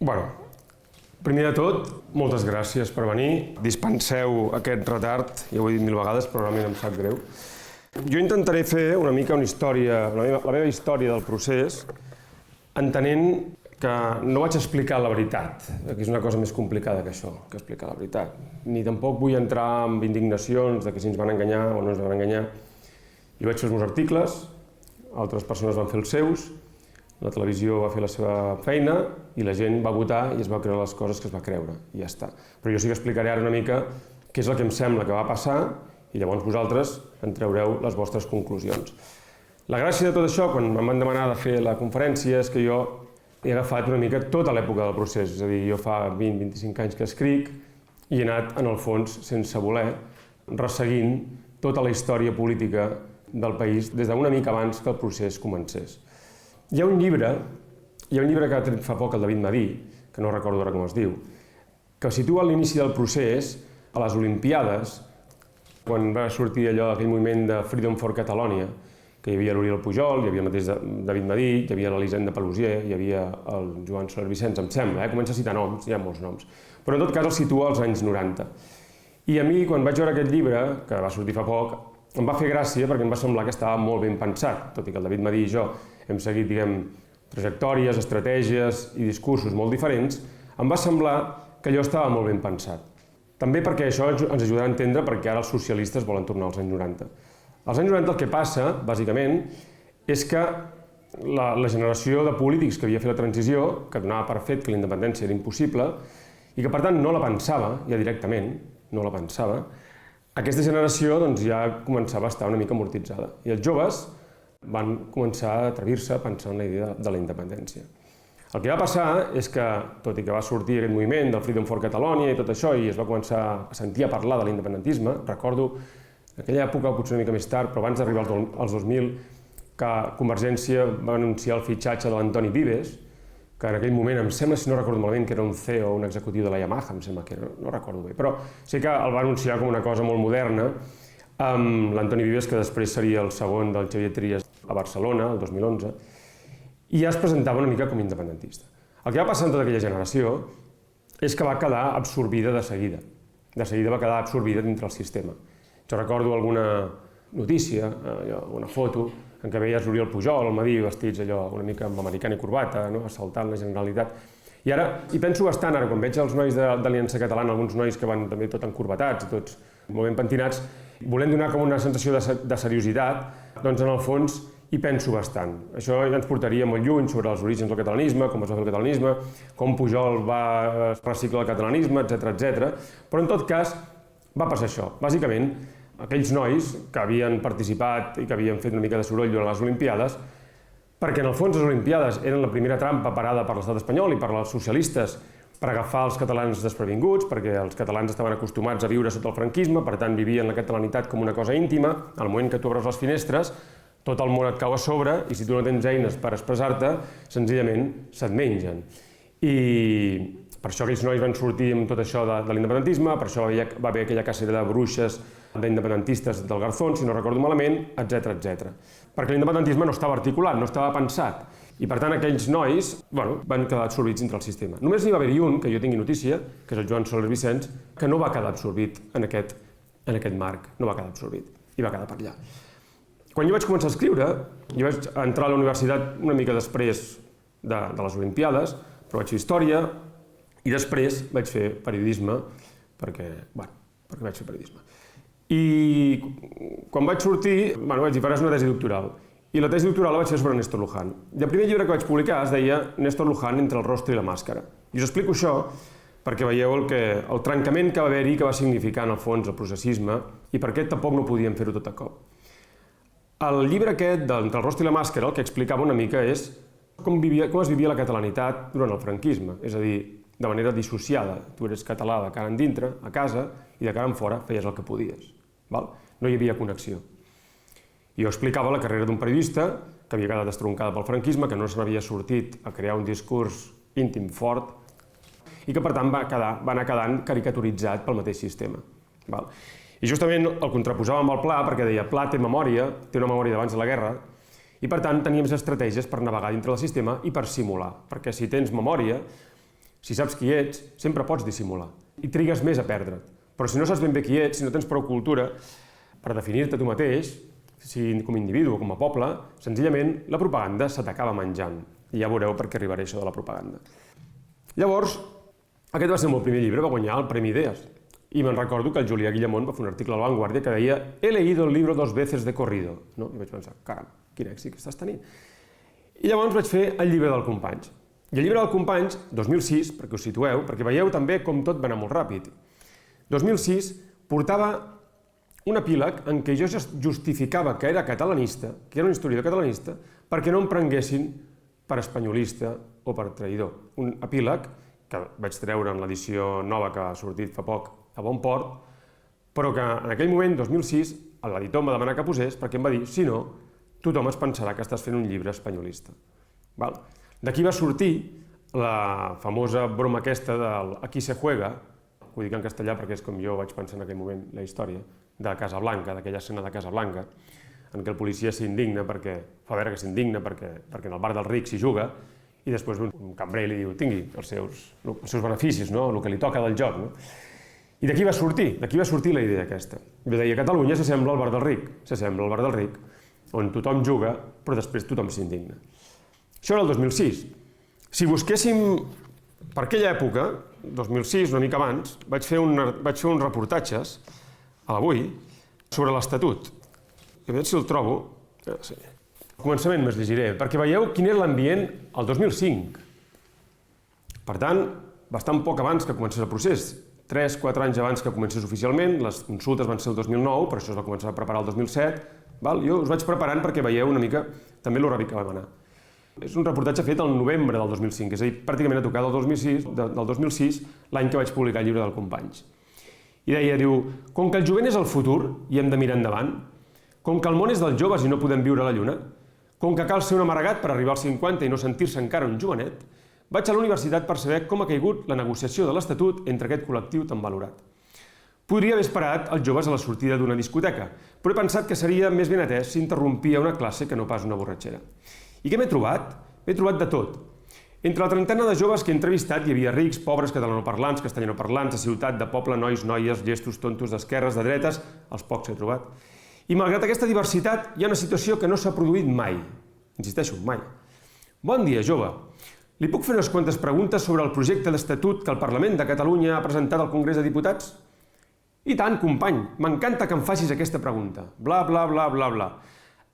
Bueno, primer de tot, moltes gràcies per venir. Dispenseu aquest retard, ja ho he dit 1000 vegades, però realment em sap greu. Jo intentaré fer una mica una història, la meva història del procés, entenent que no vaig explicar la veritat, que és una cosa més complicada que això, que explicar la veritat. Ni tampoc vull entrar en indignacions de que si ens van enganyar o no ens van enganyar. Jo vaig fer els meus articles, altres persones van fer els seus, la televisió va fer la seva feina i la gent va votar i es va creure les coses que es va creure, i ja està. Però jo sí que explicaré ara una mica què és el que em sembla que va passar i llavors vosaltres en traureu les vostres conclusions. La gràcia de tot això, quan em van demanar de fer la conferència, és que jo he agafat una mica tota l'època del procés, és a dir, jo fa 20-25 anys que escric i he anat, en el fons, sense voler, resseguint tota la història política del país des d'una mica abans que el procés comencés. Hi ha un llibre que ha tret fa poc el David Madí, que no recordo ara com es diu, que situa l'inici del procés a les Olimpiades, quan va sortir allò, aquell moviment de Freedom for Catalonia, que hi havia l'Oriol Pujol, hi havia el mateix David Madí, hi havia l'Elisenda Palusier, hi havia el Joan Soler Vicenç, em sembla, comença a citar noms, hi ha molts noms, però en tot cas el situa als anys 90. I a mi, quan vaig veure aquest llibre, que va sortir fa poc, em va fer gràcia perquè em va semblar que estava molt ben pensat, tot i que el David Madí i jo hem seguit, diguem, trajectòries, estratègies i discursos molt diferents, em va semblar que allò estava molt ben pensat. També perquè això ens ajudarà a entendre perquè ara els socialistes volen tornar als anys 90. Als anys 90 el que passa, bàsicament, és que la generació de polítics que havia fet la transició, que donava per fet que la independència era impossible, i que per tant no la pensava, ja directament, no la pensava, aquesta generació ja començava a estar una mica amortitzada. I els joves van començar a atrevir-se a pensar en la idea de la independència. El que va passar és que, tot i que va sortir aquest moviment del Freedom for Catalonia i tot això, i es va començar a sentir a parlar de l'independentisme, recordo en aquella època, potser una mica més tard, però abans d'arribar als 2000, que Convergència va anunciar el fitxatge de l'Antoni Vives, que en aquell moment, em sembla, si no recordo malament, que era un CEO, un executiu de la Yamaha, em sembla que era, no recordo bé, però sí que el va anunciar com una cosa molt moderna, amb l'Antoni Vives, que després seria el segon del Xavier Trias a Barcelona, el 2011, i ja es presentava una mica com independentista. El que va passar en tota aquella generació és que va quedar absorbida de seguida. De seguida va quedar absorbida dintre el sistema. Jo recordo alguna notícia, una foto, en què veies l'Oriol Pujol, el Madí, vestits allò una mica amb americana i corbata, assaltant la Generalitat. I ara hi penso bastant, ara, quan veig els nois d'Aliança Catalana, alguns nois que van també tot encorbatats i tots molt ben pentinats, volent donar com una sensació de seriositat, doncs en el fons hi penso bastant. Això ja ens portaria molt lluny sobre els orígens del catalanisme, com es va fer el catalanisme, com Pujol va reciclar el catalanisme, etc. Però en tot cas va passar això. Bàsicament, aquells nois que havien participat i que havien fet una mica de soroll durant les Olimpiades, perquè en el fons les Olimpiades eren la primera trampa parada per l'estat espanyol i per els socialistes per agafar els catalans desprevinguts, perquè els catalans estaven acostumats a viure sota el franquisme, per tant vivien la catalanitat com una cosa íntima. Al moment que tu obres les finestres, tot el món et cau a sobre i si tu no tens eines per expressar-te, senzillament se't mengen. I per això aquells nois van sortir amb tot això de l'independentisme, per això va haver aquella cacera de bruixes d'independentistes del Garzón, si no recordo malament, etc. Perquè l'independentisme no estava articulat, no estava pensat. I per tant aquells nois van quedar absorbits dintre el sistema. Només n'hi va haver-hi un, que jo tingui notícia, que és el Joan Soler Vicenç, que no va quedar absorbit en aquest marc, no va quedar absorbit, i va quedar per allà. Quan jo vaig començar a escriure, jo vaig entrar a la universitat una mica després de les Olimpiades, però vaig fer història i després vaig fer periodisme, perquè vaig fer periodisme. I quan vaig sortir, vaig dir, faràs una tesi doctoral. I la tesi doctoral la vaig fer sobre Néstor Luján. I el primer llibre que vaig publicar es deia Néstor Luján entre el rostre i la màscara. I us explico això perquè veieu el trencament que va haver-hi, que va significar en el fons el processisme i per què tampoc no podíem fer-ho tot a cop. El llibre aquest, d'Entre el rostre i la màscara, el que explicava una mica és com es vivia la catalanitat durant el franquisme, és a dir, de manera dissociada. Tu eres català de cara endintre, a casa, i de cara enfora feies el que podies. No hi havia connexió. I jo explicava la carrera d'un periodista que havia quedat estroncada pel franquisme, que no se n'havia sortit a crear un discurs íntim fort i que per tant va anar quedant caricaturitzat pel mateix sistema. I justament el contraposava amb el Pla perquè deia Pla té una memòria d'abans de la guerra i per tant teníem estratègies per navegar dintre del sistema i per simular, perquè si tens memòria, Si saps qui ets, sempre pots dissimular i trigues més a perdre't. Però si no saps ben bé qui ets, si no tens prou cultura per definir-te tu mateix, sigui com a individu o com a poble, senzillament la propaganda se t'acaba menjant. I ja veureu per què arribaré això de la propaganda. Llavors, aquest va ser el meu primer llibre, va guanyar el Premi Idees. I me'n recordo que el Julià Guillamont va fer un article a La Vanguardia que deia «He leído el libro 2 veces de corrido». I vaig pensar, caram, quin èxit que estàs tenint. I llavors vaig fer el llibre del Companys. I el llibre del Companys, 2006, perquè us situeu, perquè veieu també com tot va anar molt ràpid. 2006 portava un epíleg en què jo justificava que era catalanista, que era un historiador catalanista, perquè no em prenguessin per espanyolista o per traïdor. Un epíleg que vaig treure en l'edició nova que ha sortit fa poc a Bon Port, però que en aquell moment, 2006, l'editor em va demanar que posés perquè em va dir, si no, tothom es pensarà que estàs fent un llibre espanyolista. D'aquí va sortir la famosa broma aquesta del Aquí se juega, ho dic en castellà perquè és com jo vaig pensar en aquell moment la història, de Casablanca, d'aquella escena de Casablanca, en què el policia s'indigna perquè fa veure que s'indigna perquè en el bar del ric s'hi juga i després un cambrer li diu tingui els seus beneficis, el que li toca del joc. I d'aquí va sortir la idea aquesta. Jo deia, Catalunya s'assembla al bar del ric, on tothom juga però després tothom s'indigna. Això era el 2006. Si busquéssim per aquella època, 2006, una mica abans, vaig fer uns reportatges a l'Avui sobre l'Estatut. I a veure si el trobo. Al començament me'ls llegiré, perquè veieu quin era l'ambient el 2005. Per tant, bastant poc abans que comencés el procés. 3-4 anys abans que comencés oficialment, les consultes van ser el 2009, però això es va començar a preparar el 2007. Jo us vaig preparant perquè veieu una mica també l'horari que vam anar. És un reportatge fet al novembre del 2005, és a dir, pràcticament a tocar del 2006, l'any que vaig publicar el llibre del Companys. I deia, com que el jovent és el futur i hem de mirar endavant, com que el món és dels joves i no podem viure a la lluna, com que cal ser un amargat per arribar als 50 i no sentir-se encara un jovenet, vaig a la universitat per saber com ha caigut la negociació de l'Estatut entre aquest col·lectiu tan valorat. Podria haver esperat els joves a la sortida d'una discoteca, però he pensat que seria més ben atès si interrompia una classe que no pas una borratxera. I què m'he trobat? M'he trobat de tot. Entre la trentena de joves que he entrevistat hi havia rics, pobres, catalanoparlants, castellanoparlants, de ciutat, de poble, nois, noies, llestos, tontos, d'esquerres, de dretes, els pocs he trobat. I malgrat aquesta diversitat, hi ha una situació que no s'ha produït mai. Insisteixo, mai. Bon dia, jove. Li puc fer unes quantes preguntes sobre el projecte d'estatut que el Parlament de Catalunya ha presentat al Congrés de Diputats? I tant, company, m'encanta que em facis aquesta pregunta. Bla, bla, bla, bla, bla.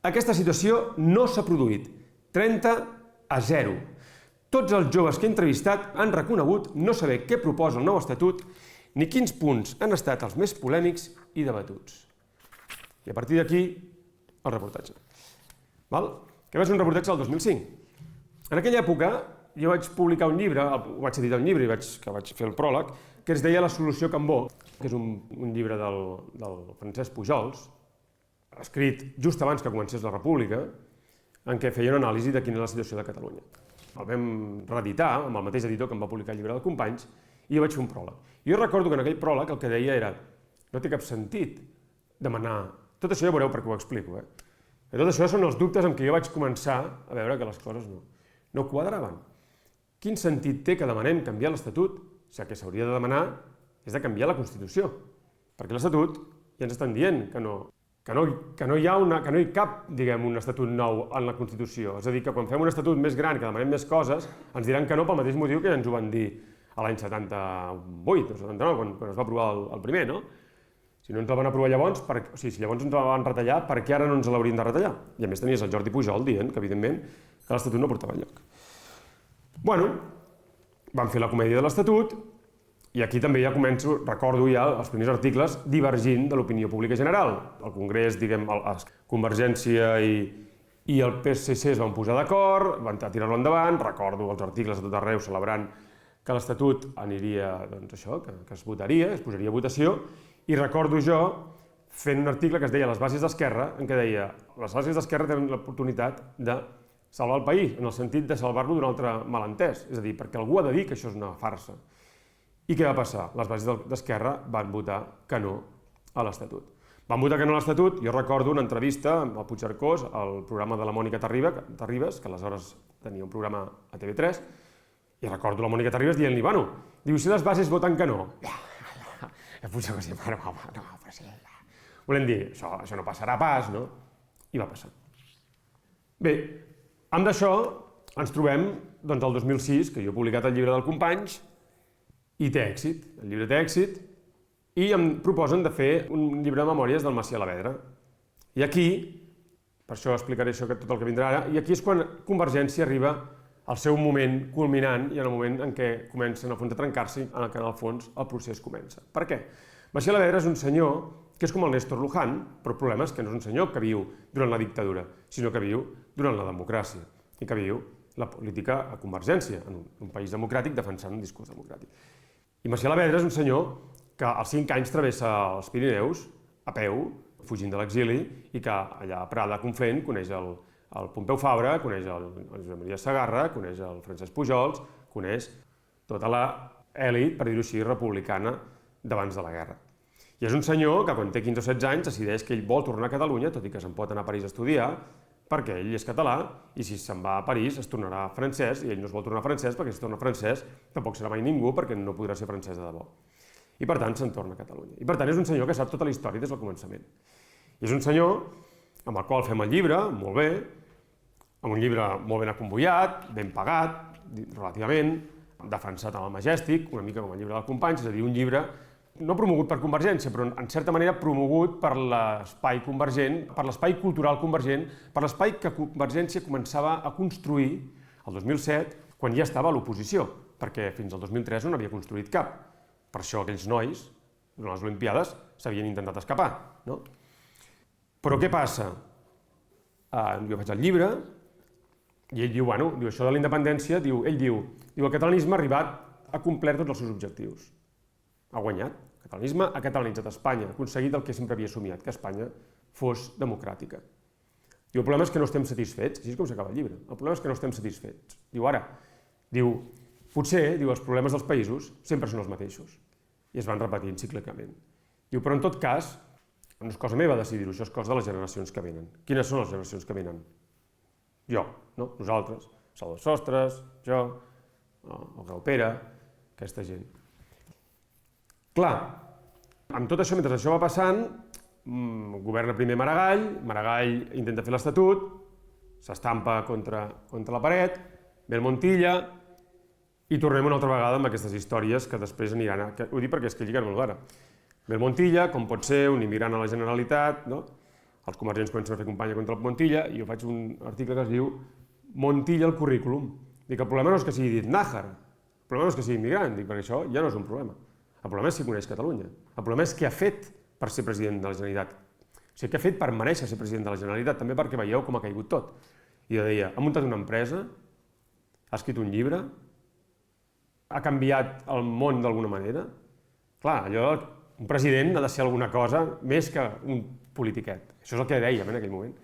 Aquesta situació no s'ha produït. 30-0. Tots els joves que he entrevistat han reconegut no saber què proposa el nou estatut ni quins punts han estat els més polèmics i debatuts. I a partir d'aquí, el reportatge. Que va ser un reportatge del 2005. En aquella època, jo vaig publicar un llibre, vaig editar un llibre que vaig fer el pròleg, que es deia La solució Cambó, que és un llibre del Francesc Pujols, escrit just abans que comencés la República, en què feia una anàlisi de quina és la situació de Catalunya. El vam reeditar amb el mateix editor que em va publicar el llibre de Companys i jo vaig fer un pròleg. Jo recordo que en aquell pròleg el que deia era no té cap sentit demanar... Tot això ja veureu perquè ho explico. Tot això són els dubtes amb què jo vaig començar a veure que les coses no quadraven. Quin sentit té que demanem canviar l'Estatut si el que s'hauria de demanar és de canviar la Constitució? Perquè l'Estatut ja ens estan dient que no hi cap, diguem, un estatut nou en la Constitució. És a dir, que quan fem un estatut més gran, que demanem més coses, ens diran que no pel mateix motiu que ja ens ho van dir a l'any 78 o 79, quan es va aprovar el primer, no? Si no ens el van aprovar llavors, si llavors ens el van retallar, per què ara no ens l'haurien de retallar? I a més tenies el Jordi Pujol dient que, evidentment, que l'Estatut no portava enlloc. Bueno, vam fer la comèdia de l'Estatut, i aquí també ja recordo ja els primers articles divergint de l'opinió pública general. El Congrés, diguem, Convergència i el PSC es van posar d'acord, van tirar-lo endavant, recordo els articles a tot arreu celebrant que l'Estatut aniria, doncs això, que es votaria, es posaria a votació, i recordo jo fent un article que es deia Les bases d'Esquerra, en què deia les bases d'Esquerra tenen l'oportunitat de salvar el país, en el sentit de salvar-lo d'un altre malentès, és a dir, perquè algú ha de dir que això és una farsa. I què va passar? Les bases d'Esquerra van votar que no a l'Estatut. Van votar que no a l'Estatut, jo recordo una entrevista amb el Puigcercós, al programa de la Mònica Terribas, que aleshores tenia un programa a TV3, I recordo la Mònica Terribas dient-li, bueno, diu, si les bases voten que no. Ja puja que sí, no, però sí. Volem dir, això no passarà pas, no? I va passar. Bé, amb d'això ens trobem, doncs, el 2006, que jo he publicat el llibre del Companys, i té èxit, el llibre té èxit, i em proposen de fer un llibre de memòries del Macià Alavedra. I aquí, per això explicaré això, tot el que vindrà ara, i aquí és quan Convergència arriba al seu moment culminant i en el moment en què comencen, al fons, a trencar-se, en el que, en el fons, el procés comença. Per què? Macià Alavedra és un senyor que és com el Néstor Luján, però el problema és que no és un senyor que viu durant la dictadura, sinó que viu durant la democràcia i que viu la política a Convergència, en un país democràtic defensant un discurs democràtic. I Macià Alavedra és un senyor que als 5 anys travessa els Pirineus a peu, fugint de l'exili, i que allà a Prada, a Conflent, coneix el Pompeu Fabra, coneix el Josep Maria Segarra, coneix el Francesc Pujols, coneix tota l'elit, per dir-ho així, republicana d'abans de la guerra. I és un senyor que quan té 15 o 16 anys decideix que ell vol tornar a Catalunya, tot i que se'n pot anar a París a estudiar, perquè ell és català i si se'n va a París es tornarà francès i ell no es vol tornar francès perquè si torna francès tampoc serà mai ningú perquè no podrà ser francès de debò. I per tant se'n torna a Catalunya. I per tant és un senyor que sap tota la història des del començament. I és un senyor amb el qual fem el llibre, molt bé, amb un llibre molt ben acomboiat, ben pagat, relativament, defensat amb el Majestic, una mica com el llibre del Companys, és a dir, un llibre no promogut per Convergència, però en certa manera promogut per l'espai convergent, per l'espai cultural convergent, per l'espai que Convergència començava a construir el 2007, quan ja estava a l'oposició, perquè fins al 2003 no n'havia construït cap. Per això aquells nois, durant les Olimpiades, s'havien intentat escapar, no? Però què passa? Jo faig el llibre, i ell diu, bueno, això de la independència, ell diu, el catalanisme ha complert tots els seus objectius. Ha guanyat. El catalanisme ha catalanitzat Espanya, ha aconseguit el que sempre havia somiat, que Espanya fos democràtica. Diu, el problema és que no estem satisfets, així és com s'acaba el llibre, el problema és que no estem satisfets. Diu, potser, els problemes dels països sempre són els mateixos, i es van repetint cíclicament. Diu, però en tot cas, no és cosa meva decidir-ho, això és cosa de les generacions que venen. Quines són les generacions que venen? Jo, no? Nosaltres, Salvador Sostres, jo, el Grau Pere, aquesta gent. Clar, amb tot això, mentre això va passant, governa primer Maragall, Maragall intenta fer l'Estatut, s'estampa contra la paret, ve el Montilla, i tornem una altra vegada amb aquestes històries que després aniran, ho dic perquè és que lliguen molt ara. Ve el Montilla, com pot ser, un immigrant a la Generalitat, no? Els convergents comencen a fer campanya contra el Montilla, i jo faig un article que es diu Montilla al currículum. Dic, el problema no és que sigui dit Nájar, el problema no és que sigui immigrant, dic, perquè això ja no és un problema. El problema és si coneix Catalunya. El problema és què ha fet per ser president de la Generalitat. O sigui, què ha fet per mereixer ser president de la Generalitat, també perquè veieu com ha caigut tot. I jo deia, ha muntat una empresa, ha escrit un llibre, ha canviat el món d'alguna manera. Clar, allò, un president ha de ser alguna cosa més que un politiquet. Això és el que dèiem en aquell moment.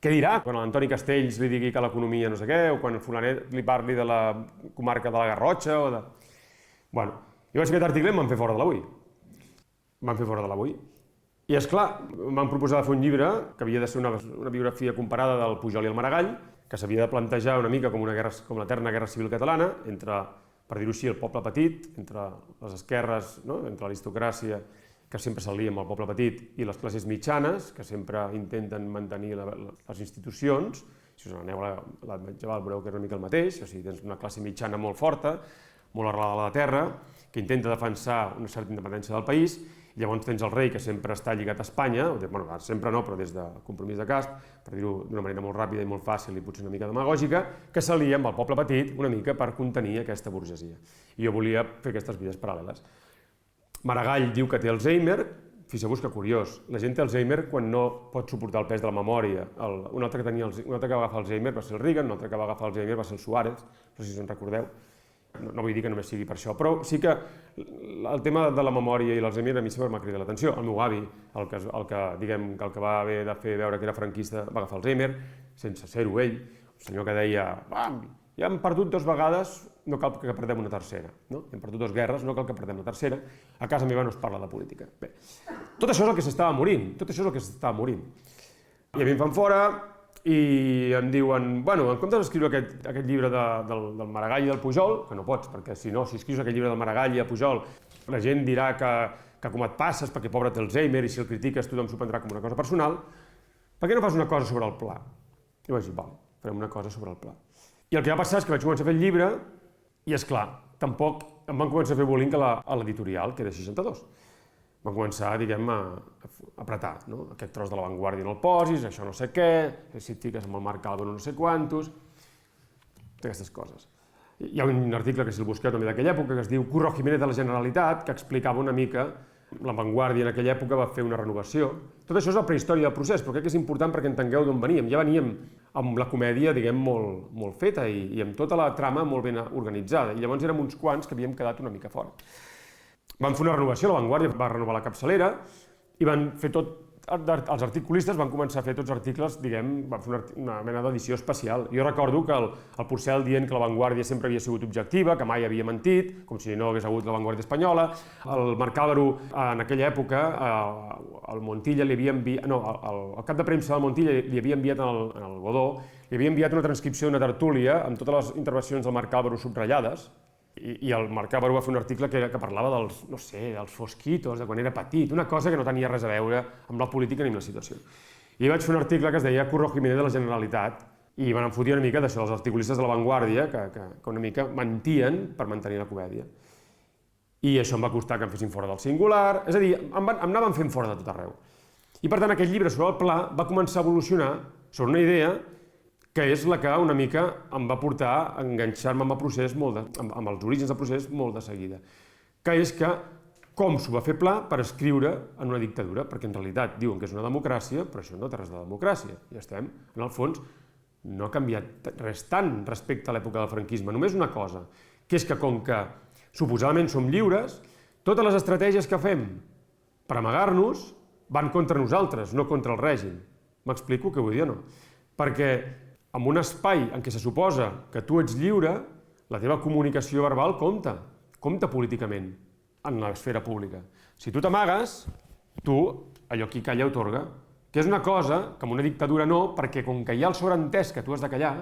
Què dirà quan l'Antoni Castells li digui que l'economia no sé què, o quan el fulanet li parli de la comarca de la Garrotxa, o de... Bueno, jo vaig fer aquest article i em van fer fora de l'Avui. Em van fer fora de l'Avui. I esclar, em van proposar de fer un llibre que havia de ser una biografia comparada del Pujol i el Maragall, que s'havia de plantejar una mica com l'eterna guerra civil catalana, entre, per dir-ho així, el poble petit, entre les esquerres, no? Entre l'aristocràcia, que sempre s'alia amb el poble petit, i les classes mitjanes, que sempre intenten mantenir les institucions. Si us aneu a l'edat medieval veureu que és una mica el mateix, o sigui, tens una classe mitjana molt forta, molt arrelada a la terra, que intenta defensar una certa independència del país, i llavors tens el rei que sempre està lligat a Espanya, bueno, sempre no, però des de Compromís de Casp, per dir-ho d'una manera molt ràpida i molt fàcil i potser una mica demagògica, que s'alia amb el poble petit una mica per contenir aquesta burgesia. I jo volia fer aquestes vides paral·leles. Maragall diu que té Alzheimer, fixeu-vos que curiós, la gent té Alzheimer quan no pot suportar el pes de la memòria. Un altre que va agafar Alzheimer va ser el Reagan, un altre que va agafar Alzheimer va ser el Suárez, no sé si us en recordeu. No vull dir que només sigui per això, però sí que el tema de la memòria i l'Alzheimer a mi sempre m'ha cridat l'atenció. El meu avi, el que va haver de fer veure que era franquista, va agafar Alzheimer, sense ser-ho ell, un senyor que deia ja hem perdut 2 vegades, no cal que perdem una tercera, no? Hem perdut 2 guerres, no cal que perdem la tercera, a casa meva no es parla de política. Bé, tot això és el que s'estava morint, I a mi em fan fora, i em diuen, bueno, en comptes d'escriure aquest llibre del Maragall i del Pujol, que no pots, perquè si escrius aquest llibre del Maragall i del Pujol, la gent dirà que com et passes, perquè pobre té Alzheimer, i si el critiques tothom s'ho prendrà com una cosa personal, per què no fas una cosa sobre el pla? I vaig dir, val, farem una cosa sobre el pla. I el que va passar és que vaig començar a fer el llibre, i és clar, tampoc em van començar a fer bullying a l'editorial, que era 62. Van començar, diguem, a apretar, no? Aquest tros de La Vanguardia no el posis, això no sé què, si et fiques amb el Marc Álvaro no sé quantos, aquestes coses. Hi ha un article que si el busqueu també d'aquella època que es diu Curro Jiménez de la Generalitat, que explicava una mica La Vanguardia en aquella època va fer una renovació. Tot això és la prehistòria del procés, però crec que és important perquè entengueu d'on veníem. Ja veníem amb la comèdia, diguem, molt feta i amb tota la trama molt ben organitzada. I llavors érem uns quants que havíem quedat una mica fora. Van fer una renovació, La Vanguardia va renovar la capçalera i van fer tot, els articulistes van començar a fer tots articles, diguem, van fer una mena d'edició especial. Jo recordo que el Porcel dient que La Vanguardia sempre havia sigut objectiva, que mai havia mentit, com si no hagués hagut La Vanguardia espanyola. El Marc Álvaro, en aquella època, el Montilla li havia enviat, no, el cap de premsa del Montilla li havia enviat en el Godó, li havia enviat una transcripció d'una tertúlia amb totes les intervencions del Marc Álvaro subratllades, i el Marc Álvaro va fer un article que parlava dels, no sé, dels fosquitos, de quan era petit, una cosa que no tenia res a veure amb la política ni amb la situació. I vaig fer un article que es deia Curro Jiménez de la Generalitat i van enfotir una mica d'això, dels articulistes de La Vanguardia, que una mica mentien per mantenir la comèdia. I això em va costar que em fessin fora del Singular, és a dir, em anaven fent fora de tot arreu. I per tant aquest llibre sobre el pla va començar a evolucionar sobre una idea que és la que una mica em va portar a enganxar-me amb el procés, amb els orígens del procés molt de seguida. Que és que com s'ho va fer Pla per escriure en una dictadura, perquè en realitat diuen que és una democràcia, però això no té res de democràcia. Ja estem, en el fons, no ha canviat res tant respecte a l'època del franquisme, només una cosa, que és que com que suposadament som lliures, totes les estratègies que fem per amagar-nos van contra nosaltres, no contra el règim. M'explico què vull dir o no? Perquè en un espai en què se suposa que tu ets lliure, la teva comunicació verbal compta políticament en l'esfera pública. Si tu t'amagues, tu, allò qui calla otorga, que és una cosa que en una dictadura no, perquè com que hi ha el sobreentès que tu has de callar,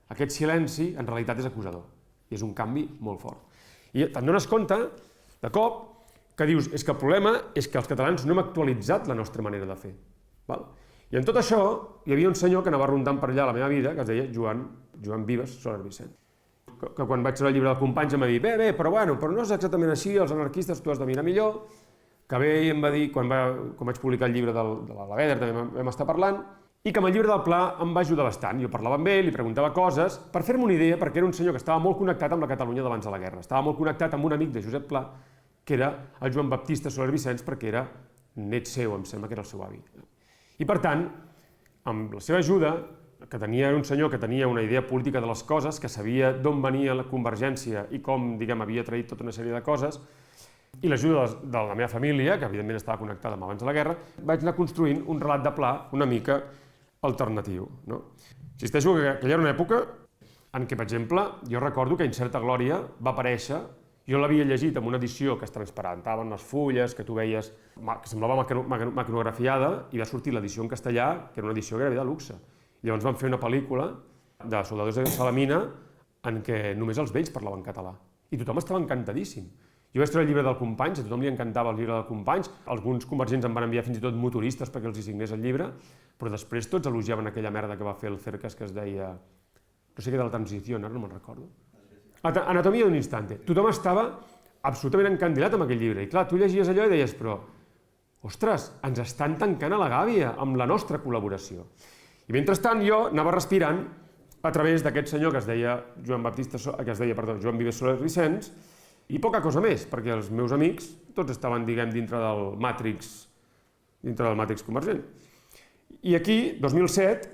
aquest silenci en realitat és acusador. I és un canvi molt fort. I te'n dones compte, de cop, que dius, és que el problema és que els catalans no hem actualitzat la nostra manera de fer. I en tot això, hi havia un senyor que anava rondant per allà a la meva vida, que es deia Joan Vives Soler Vicent. Que quan vaig treure el llibre del Companys em va dir, bé, però no és exactament així, els anarquistes tu has de mirar millor, que bé em va dir, quan vaig publicar el llibre de l'Avedra també vam estar parlant, i que amb el llibre del Pla em va ajudar bastant. Jo parlava amb ell, li preguntava coses, per fer-me una idea, perquè era un senyor que estava molt connectat amb la Catalunya d'abans de la guerra, estava molt connectat amb un amic de Josep Pla, que era el Joan Baptista Soler Vicens, perquè era net seu, em sembla que era el seu avi. I per tant, amb la seva ajuda, que era un senyor que tenia una idea política de les coses, que sabia d'on venia la convergència i com, diguem, havia traït tota una sèrie de coses, i l'ajuda de la meva família, que evidentment estava connectada amb abans de la guerra, vaig anar construint un relat de Pla una mica alternatiu. Insisteixo que aquella era una època en què, per exemple, jo recordo que Incerta Glòria va aparèixer. Jo l'havia llegit en una edició que es transparentaven les fulles, que tu veies, que semblava macrografiada, i va sortir l'edició en castellà, que era una edició gairebé de luxe. Llavors van fer una pel·lícula de soldadors de Salamina en què només els vells parlaven català. I tothom estava encantadíssim. Jo vaig treure el llibre del Companys, a tothom li encantava el llibre del Companys, alguns convergents em van enviar fins i tot motoristes perquè els hi signés el llibre, però després tots elogiaven aquella merda que va fer el Cercas, que es deia, no sé què, de la transició, ara no me'n recordo. Anatomia d'un instante. Tothom estava absolutament encandilat amb aquell llibre. I clar, tu llegies allò i deies, però, ostres, ens estan tancant a la gàbia amb la nostra col·laboració. I mentrestant jo anava respirant a través d'aquest senyor que es deia Joan Vives Soler Vicens, i poca cosa més, perquè els meus amics tots estaven, diguem, dintre del màtrix convergent. I aquí, 2007,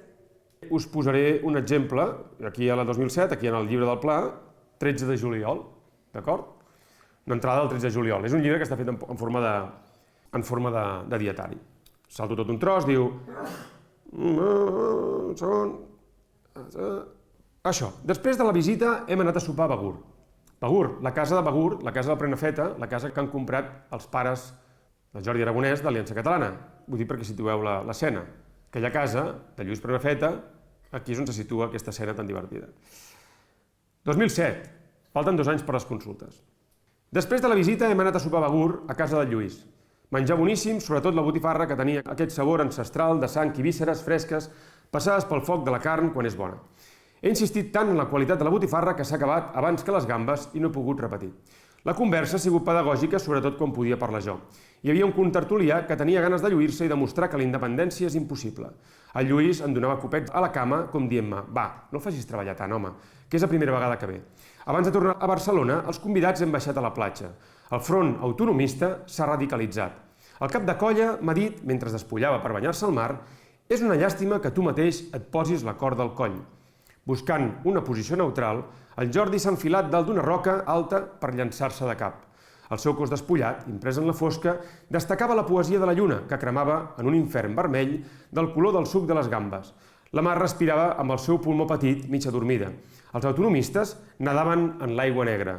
us posaré un exemple, aquí a la 2007, aquí en el llibre del Pla, 13 de juliol, d'acord? Una entrada del 13 de juliol. És un llibre que està fet en forma de dietari. Salto tot un tros, diu... Això. Després de la visita hem anat a sopar a Begur. Begur, la casa de Begur, la casa del Prenafeta, la casa que han comprat els pares de Jordi Aragonès d'Aliança Catalana. Vull dir perquè situeu l'escena. Aquella casa de Lluís Prenafeta, aquí és on se situa aquesta escena tan divertida. 2007. Falten 2 anys per les consultes. Després de la visita hem anat a sopar a Begur, a casa del Lluís. Menjar boníssim, sobretot la botifarra, que tenia aquest sabor ancestral de sang i vísceres fresques passades pel foc de la carn quan és bona. He insistit tant en la qualitat de la botifarra que s'ha acabat abans que les gambes i no he pogut repetir. La conversa ha sigut pedagògica, sobretot quan podia parlar jo. Hi havia un contertulià que tenia ganes de lluir-se i demostrar que la independència és impossible. El Lluís em donava copets a la cama com dient-me «Va, no el facis treballar tant, home, que és la primera vegada que ve». Abans de tornar a Barcelona, els convidats hem baixat a la platja. El front autonomista s'ha radicalitzat. El cap de colla m'ha dit, mentre despullava per banyar-se al mar, «És una llàstima que tu mateix et posis la corda al coll». Buscant una posició neutral, el Jordi s'ha enfilat dalt d'una roca alta per llançar-se de cap. El seu cos despullat, imprès en la fosca, destacava la poesia de la lluna, que cremava en un infern vermell del color del suc de les gambes. La mar respirava amb el seu pulmó petit, mig adormida. Els autonomistes nadaven en l'aigua negra.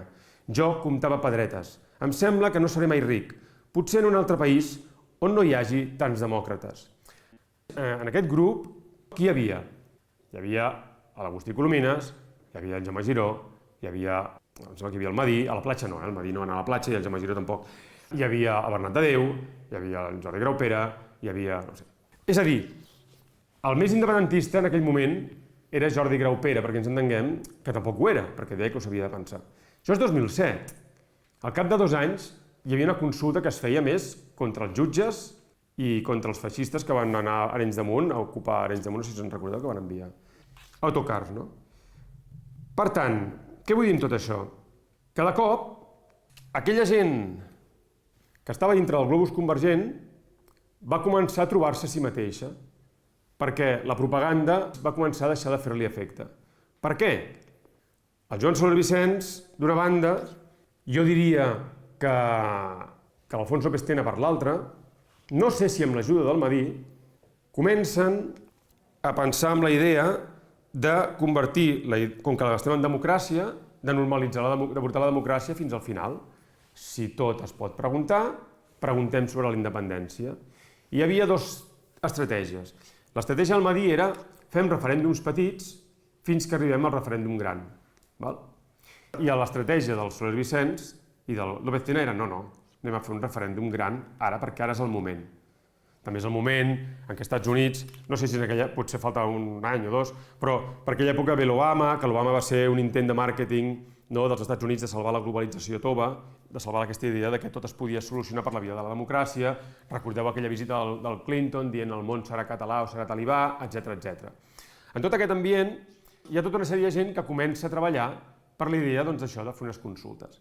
Jo comptava pedretes. Em sembla que no seré mai ric. Potser en un altre país on no hi hagi tants demòcrates. En aquest grup, qui hi havia? Hi havia l'Agustí Colomines, hi havia en Jaume Giró, hi havia, em sembla que hi havia el Madí, a la platja no, el Madí no va anar a la platja i el Jaume Giró tampoc. Hi havia el Bernat de Déu, hi havia el Jordi Graupera, hi havia, no sé. És a dir, el més independentista en aquell moment era Jordi Graupera, perquè ens entenguem que tampoc ho era, perquè deia que ho s'havia de pensar. Això és 2007. Al cap de 2 anys hi havia una consulta que es feia més contra els jutges i contra els feixistes que van anar a Arenys de Munt, a ocupar Arenys de Munt, no sé si us en recordeu, que van enviar autocars, no? Per tant, què vull dir amb tot això? Que de cop, aquella gent que estava dintre del globus convergent va començar a trobar-se a si mateixa, perquè la propaganda va començar a deixar de fer-li efecte. Per què? El Joan Soler Vicenç, d'una banda, jo diria que l'Alfonso Pestena per l'altra, no sé si amb l'ajuda del Madí, comencen a pensar en la idea de convertir, com que estem en democràcia, de normalitzar, de portar la democràcia fins al final. Si tot es pot preguntar, preguntem sobre la independència. Hi havia 2 estratègies. L'estratègia del Madí era fem referèndums petits fins que arribem al referèndum gran. I l'estratègia del Soler Vicenç i del López Tena era no, anem a fer un referèndum gran ara perquè ara és el moment. També és el moment en què als Estats Units, no sé si en aquella, potser falta un any o 2, però per aquella època ve l'Obama, que l'Obama va ser un intent de màrqueting dels Estats Units de salvar la globalització tova, de salvar aquesta idea de que tot es podia solucionar per la via de la democràcia. Recordeu aquella visita del Clinton dient el món serà català o serà talibà, etc. En tot aquest ambient hi ha tota una sèrie de gent que comença a treballar per la idea d'això, de fer unes consultes.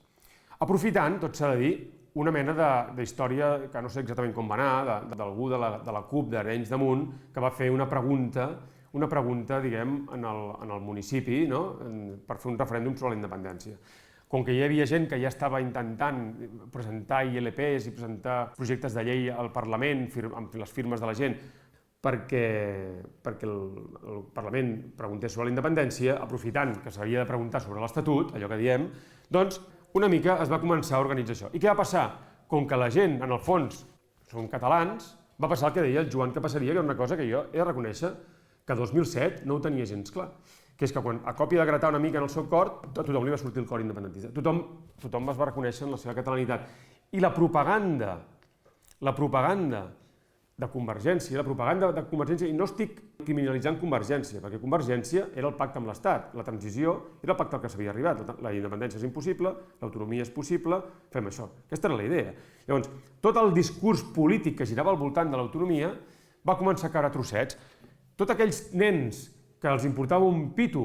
Aprofitant, tot s'ha de dir, una mena d'història que no sé exactament com va anar, d'algú de la CUP d'Arenys de Munt, que va fer una pregunta, diguem, en el municipi, per fer un referèndum sobre la independència. Com que hi havia gent que ja estava intentant presentar ILPs i presentar projectes de llei al Parlament amb les firmes de la gent perquè el Parlament preguntés sobre la independència, aprofitant que s'havia de preguntar sobre l'Estatut, allò que diem, doncs una mica es va començar a organitzar això. I què va passar? Com que la gent, en el fons, som catalans, va passar el que deia el Joan que passaria, que era una cosa que jo he de reconèixer que 2007 no ho tenia gens clar, que és que quan a còpia de gratar una mica en el seu cor, a tothom li va sortir el cor independentista. Tothom es va reconèixer en la seva catalanitat. I la propaganda de Convergència, la propaganda de Convergència, i no estic criminalitzant Convergència, perquè Convergència era el pacte amb l'Estat, la transició era el pacte al que s'havia arribat, la independència és impossible, l'autonomia és possible, fem això. Aquesta era la idea. Llavors, tot el discurs polític que girava al voltant de l'autonomia va començar a caure a trossets. Tots aquells nens que els importava un pito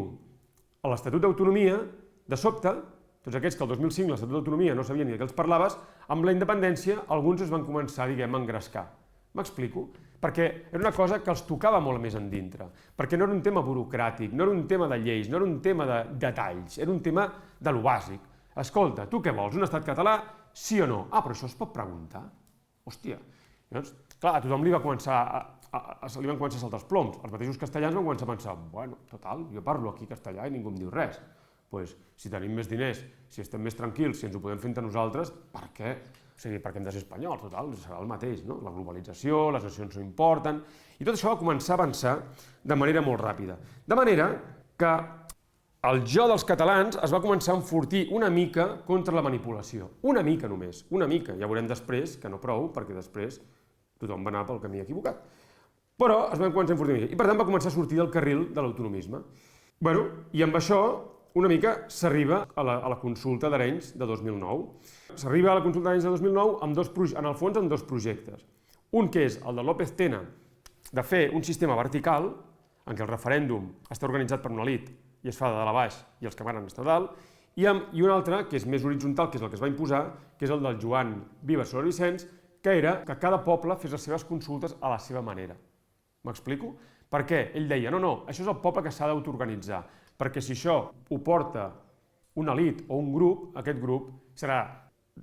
a l'Estatut d'Autonomia, de sobte, tots aquells que el 2005 l'Estatut d'Autonomia no sabien ni de què els parlaves, amb la independència alguns es van començar, diguem, a engrescar. M'explico? Perquè era una cosa que els tocava molt més endintre, perquè no era un tema burocràtic, no era un tema de lleis, no era un tema de detalls, era un tema de lo bàsic. Escolta, tu què vols, un estat català, sí o no? Ah, però això es pot preguntar? Hòstia. Llavors, clar, a tothom li van començar a saltar els ploms. Els mateixos castellans van començar a pensar, bueno, total, jo parlo aquí castellà i ningú em diu res. Doncs, si tenim més diners, si estem més tranquils, si ens ho podem fer entre nosaltres, per què O sigui, perquè hem de ser espanyols, total, serà el mateix, no? La globalització, les nacions no importen... I tot això va començar a avançar de manera molt ràpida. De manera que el jo dels catalans es va començar a enfortir una mica contra la manipulació. Una mica només, una mica. Ja veurem després que no prou, perquè després tothom va anar pel camí equivocat. Però es van començar a enfortir una mica. I per tant va començar a sortir del carril de l'autonomisme. Bueno, i amb això una mica s'arriba a la consulta d'Arenys de 2009. S'arriba a la consulta d'Arenys de 2009 en el fons amb dos projectes. Un que és el de López Tena, de fer un sistema vertical, en què el referèndum està organitzat per una elit i es fa de dalt a baix i els que manen estan a dalt, i un altre, que és més horitzontal, que és el que es va imposar, que és el del Joan Vives Soler Vicenç, que era que cada poble fes les seves consultes a la seva manera. M'explico? Perquè ell deia, no, això és el poble que s'ha d'autoorganitzar, perquè si això ho porta una elit o un grup, aquest grup serà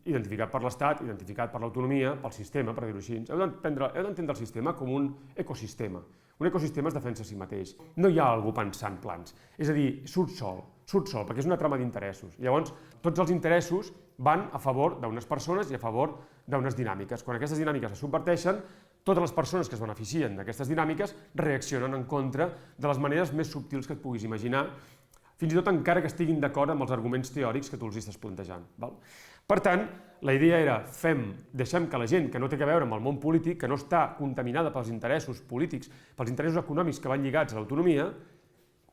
identificat per l'Estat, identificat per l'autonomia, pel sistema, per dir-ho així. Heu d'entendre el sistema com un ecosistema. Un ecosistema es defensa a si mateix. No hi ha algú pensant plans. És a dir, surt sol, perquè és una trama d'interessos. Llavors, tots els interessos van a favor d'unes persones i a favor d'unes dinàmiques. Quan aquestes dinàmiques es subverteixen, totes les persones que es beneficien d'aquestes dinàmiques reaccionen en contra de les maneres més subtils que et puguis imaginar, fins i tot encara que estiguin d'acord amb els arguments teòrics que tu els estàs plantejant. Per tant, la idea era deixem que la gent que no té a veure amb el món polític, que no està contaminada pels interessos polítics, pels interessos econòmics que van lligats a l'autonomia,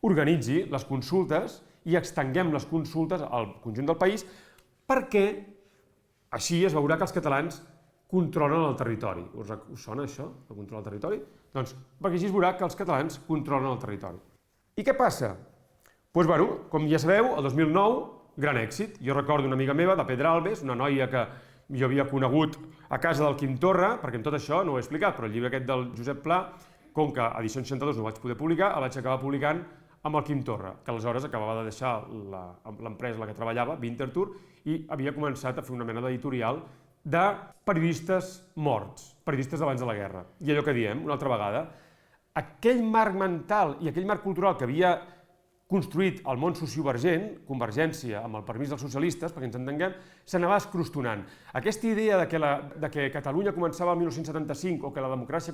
organitzi les consultes i extenguem les consultes al conjunt del país perquè així es veurà que els catalans controlen el territori. Us sona això, el control del territori? Doncs perquè així es veurà que els catalans controlen el territori. I què passa? Doncs, bueno, com ja sabeu, el 2009, gran èxit. Jo recordo una amiga meva, de Pedralbes, una noia que jo havia conegut a casa del Quim Torra, perquè amb tot això no ho he explicat, però el llibre aquest del Josep Pla, com que a edició 62 no ho vaig poder publicar, el vaig acabar publicant amb el Quim Torra, que aleshores acabava de deixar l'empresa en la que treballava, Winterthur, i havia començat a fer una mena d'editorial de periodistes morts, periodistes d'abans de la guerra. I allò que diem, una altra vegada, aquell marc mental i aquell marc cultural que havia construït el món sociovergent, Convergència, amb el permís dels socialistes, perquè ens entenguem, s'anava escrostonant. Aquesta idea de que Catalunya començava el 1975 o que la democràcia...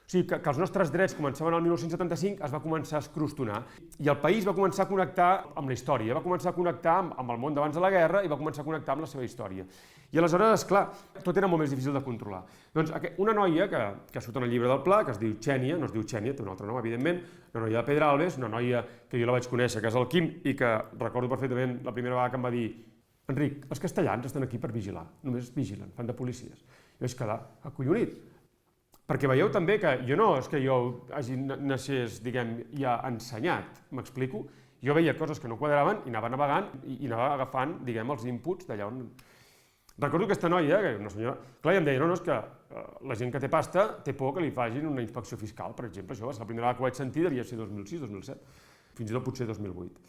O sigui, que els nostres drets començaven el 1975, es va començar a escrostonar i el país va començar a connectar amb la història, va començar a connectar amb el món d'abans de la guerra i va començar a connectar amb la seva història. I aleshores, esclar, tot era molt més difícil de controlar. Doncs una noia que surt en el llibre del Pla, que es diu Xènia, no es diu Xènia, té un altre nom, evidentment, una noia de Pedralbes, una noia que jo la vaig conèixer a casa del Quim i que recordo perfectament la primera vegada que em va dir Enric, els castellans estan aquí per vigilar, només vigilen, fan de policies. Jo vaig quedar acollonit. Perquè veieu també que jo no és que jo hagi naixés, diguem, ja ensenyat, m'explico? Jo veia coses que no quadraven i anava navegant i anava agafant, diguem, els inputs d'allà on... Recordo aquesta noia, que una senyora... Clar, i em deia, no, és que la gent que té pasta té por que li facin una inspecció fiscal, per exemple, això va ser la primera vegada que ho vaig sentir, devia ser 2006, 2007, fins i tot potser 2008.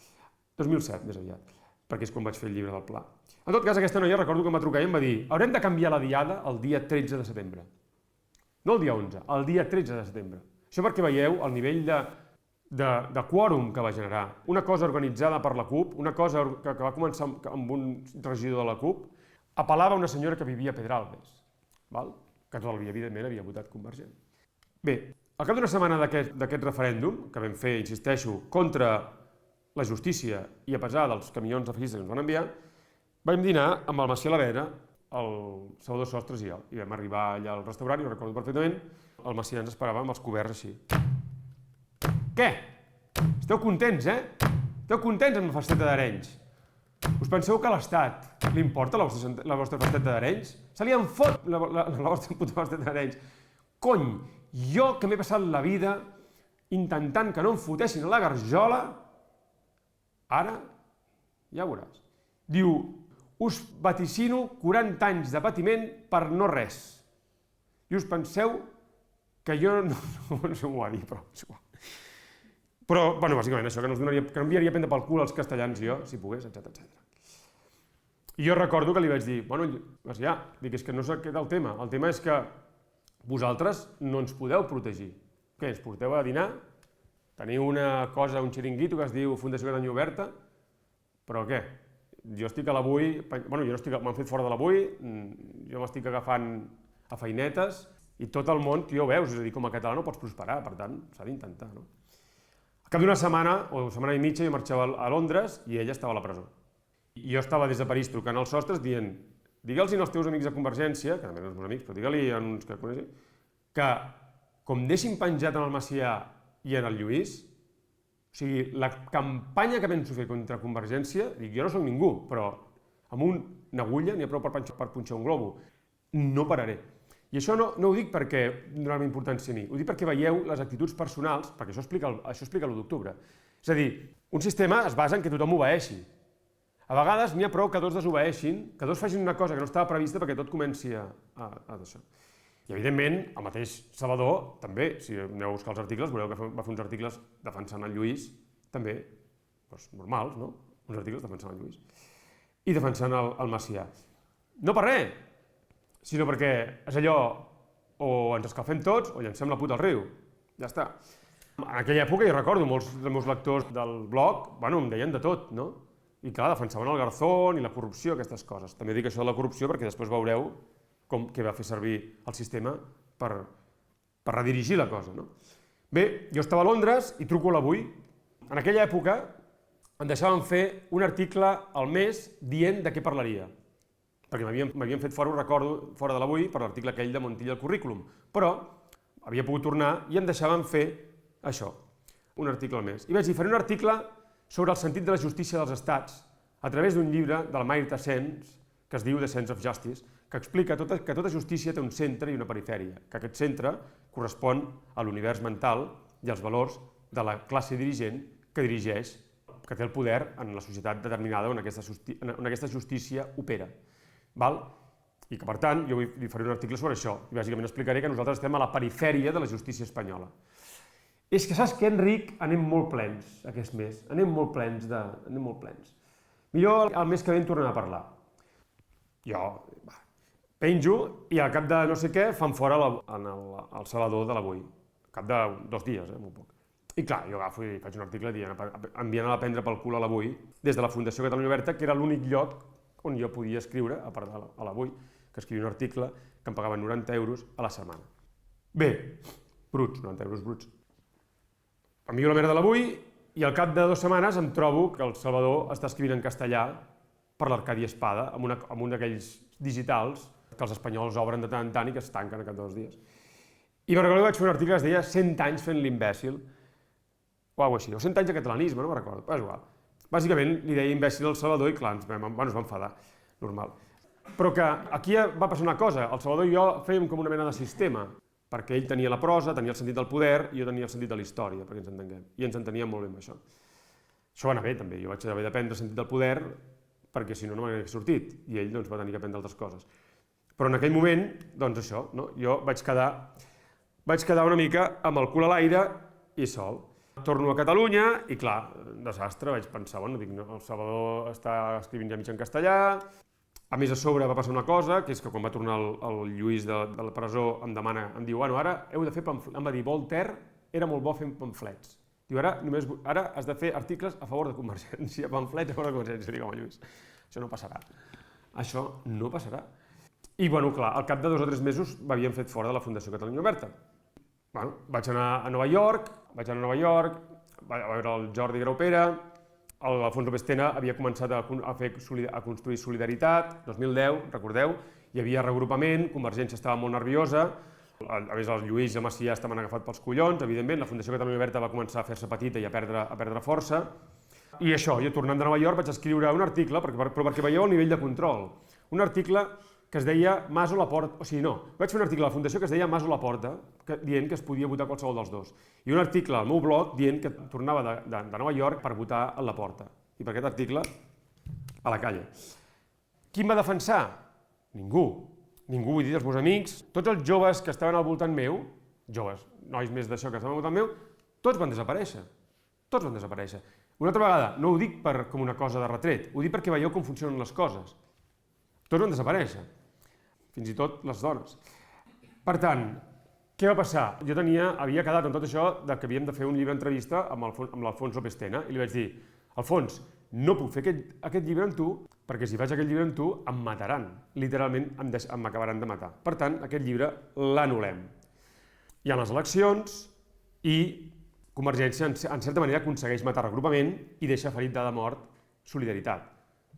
2007, més aviat, perquè és quan vaig fer el llibre del Pla. En tot cas, aquesta noia recordo que em va trucar i em va dir haurem de canviar la diada el dia 13 de setembre. No el dia 11, el dia 13 de setembre. Això perquè veieu el nivell de quòrum que va generar. Una cosa organitzada per la CUP, una cosa que va començar amb un regidor de la CUP, apel·lava a una senyora que vivia a Pedralbes, que tot el dia, evidentment, havia votat Convergent. Bé, al cap d'una setmana d'aquest referèndum, que vam fer, insisteixo, contra la justícia i a pesar dels camions de feixistes que ens van enviar, vam dinar amb el Macià Lavera, el Salvador Sostres i jo. I vam arribar allà al restaurant, i ho recordo perfectament, el Macià ens esperava amb els coberts així. Què? Esteu contents, Esteu contents amb la festeta d'Arenys? Us penseu que a l'Estat li importa la vostra festeta d'Arenys? Se li en fot la vostra puta festeta d'Arenys. Cony, jo que m'he passat la vida intentant que no em fotessin a la garjola, ara ja ho veuràs. Diu, us vaticino 40 anys de patiment per no res. I us penseu que jo no sé on ho va dir, però és igual. Però, bueno, bàsicament això, que no enviaria a prendre pel cul als castellans jo, si pogués, etc. I jo recordo que li vaig dir, bueno, Macià, dic, és que no sé què és el tema. El tema és que vosaltres no ens podeu protegir. Què, ens porteu a dinar? Teniu una cosa, un xiringuito que es diu Fundació Catalunya Oberta? Però què? Jo estic a l'avui, bueno, jo no estic, m'han fet fora de l'avui, jo m'estic agafant a feinetes i tot el món, tu ja ho veus, és a dir, com a català no pots prosperar, per tant, s'ha d'intentar, no? Al cap d'una setmana, o setmana i mitja, jo marxava a Londres i ella estava a la presó. I jo estava des de París trucant als sostres dient, digue'ls als teus amics de Convergència, que també eren els meus amics, però digue-li a uns que coneixen, que com deixin penjat en el Macià i en el Lluís, o sigui, la campanya que penso fer contra Convergència, dic, jo no soc ningú, però amb una agulla n'hi ha prou per punxar un globo. No pararé. I això no ho dic perquè donar-me importància a mi, ho dic perquè veieu les actituds personals, perquè això explica l'1 d'octubre. És a dir, un sistema es basa en que tothom obeeixi. A vegades n'hi ha prou que dos desobeeixin, que dos facin una cosa que no estava prevista perquè tot comenci a d'això. I, evidentment, el mateix Salvador, també, si aneu a buscar els articles, veureu que va fer uns articles defensant el Lluís, també, normals, no? Uns articles defensant el Lluís. I defensant el Macià. No per res, sinó perquè és allò, o ens escalfem tots o llancem la puta al riu. Ja està. En aquella època, jo recordo, molts dels meus lectors del blog, em deien de tot, no? I clar, defensaven el Garzón i la corrupció, aquestes coses. També dic això de la corrupció perquè després veureu què va fer servir el sistema per redirigir la cosa, no? Bé, jo estava a Londres i truco a l'Avui. En aquella època em deixaven fer un article al mes dient de què parlaria. Perquè m'havien fet fora, ho recordo, fora de l'Avui, per l'article aquell de Montilla al currículum. Però havia pogut tornar i em deixaven fer això, un article al mes. I vaig dir, faré un article sobre el sentit de la justícia dels estats a través d'un llibre del Mayr Tassens, que es diu The Sense of Justice, que explica que tota justícia té un centre i una perifèria, que aquest centre correspon a l'univers mental i als valors de la classe dirigent que dirigeix, que té el poder en la societat determinada on aquesta justícia opera. I que, per tant, jo li faré un article sobre això i bàsicament explicaré que nosaltres estem a la perifèria de la justícia espanyola. És que saps què, Enric? Anem molt plens aquest mes, anem molt plens. Millor el mes que ve en tornem a parlar. Jo penjo i al cap de no sé què fan fora el Salvador de l'Avui. Al cap de 2 dies, molt poc. I clar, jo agafo i faig un article enviant-la a prendre pel cul a l'Avui des de la Fundació Catalunya Oberta, que era l'únic lloc on jo podia escriure, a part de l'Avui, que escrivia un article que em pagaven 90 euros a la setmana. Bé, bruts, 90 euros bruts. Envio la merda de l'Avui i al cap de 2 setmanes em trobo que el Salvador està escrivint en castellà per l'Arcadi Espada, amb un d'aquells digitals que els espanyols obren de tant en tant i que es tanquen a cap de 2 dies. I me'n recordo que vaig fer un article que es deia 100 anys fent l'imbècil, o alguna cosa així, o 100 anys de catalanisme, no me'n recordo, és igual. Bàsicament li deia imbècil al Salvador i clar, es va enfadar, normal. Però que aquí va passar una cosa, el Salvador i jo fèiem com una mena de sistema, perquè ell tenia la prosa, tenia el sentit del poder i jo tenia el sentit de la història, perquè ens entenguem, i ens enteníem molt bé amb això. Això va anar bé també, jo vaig haver d'aprendre el sentit del poder perquè si no no m'hauria sortit, i ell va tenir que aprendre altres coses. Però en aquell moment, doncs això, jo vaig quedar una mica amb el cul a l'aire i sol. Torno a Catalunya i, clar, desastre, vaig pensar, el Salvador està escrivint ja mig en castellà. A més, a sobre va passar una cosa, que és que quan va tornar el Lluís de la presó em diu, ara heu de fer pamflets. Em va dir, Voltaire era molt bo fent pamflets. Diu, ara has de fer articles a favor de Convergència, pamflets a favor de Convergència. Dic, home, Lluís, això no passarà. Això no passarà. I, clar, al cap de 2 o 3 mesos m'havien fet fora de la Fundació Catalunya Oberta. Vaig anar a Nova York, vaig veure el Jordi Graupera, l'Alfons López Tena havia començat a construir Solidaritat, 2010, recordeu, hi havia regrupament, Convergència estava molt nerviosa, a més el Lluís i el Macià estaven agafats pels collons, evidentment, la Fundació Catalunya Oberta va començar a fer-se petita i a perdre força, i això, jo tornant de Nova York vaig escriure un article, però perquè veieu el nivell de control, un article que es deia Mas o Laporta, vaig fer un article a la Fundació que es deia Mas o Laporta, dient que es podia votar qualsevol dels dos, i un article al meu blog dient que tornava de Nova York per votar a Laporta, i per aquest article, a la calle. Qui em va defensar? Ningú, vull dir, els meus amics, tots els joves que estaven al voltant meu, joves, nois més d'això que estaven al voltant meu, tots van desaparèixer. Una altra vegada, no ho dic com una cosa de retret, ho dic perquè veieu com funcionen les coses. Tots van desaparèixer. Fins i tot les dones. Per tant, què va passar? Jo havia quedat amb tot això que havíem de fer un llibre entrevista amb l'Alfons López Tena i li vaig dir, Alfons, no puc fer aquest llibre amb tu, perquè si faig aquest llibre amb tu em mataran, literalment m'acabaran de matar. Per tant, aquest llibre l'anul·lem. Hi ha les eleccions i Convergència, en certa manera, aconsegueix matar regrupament i deixa ferit de mort Solidaritat.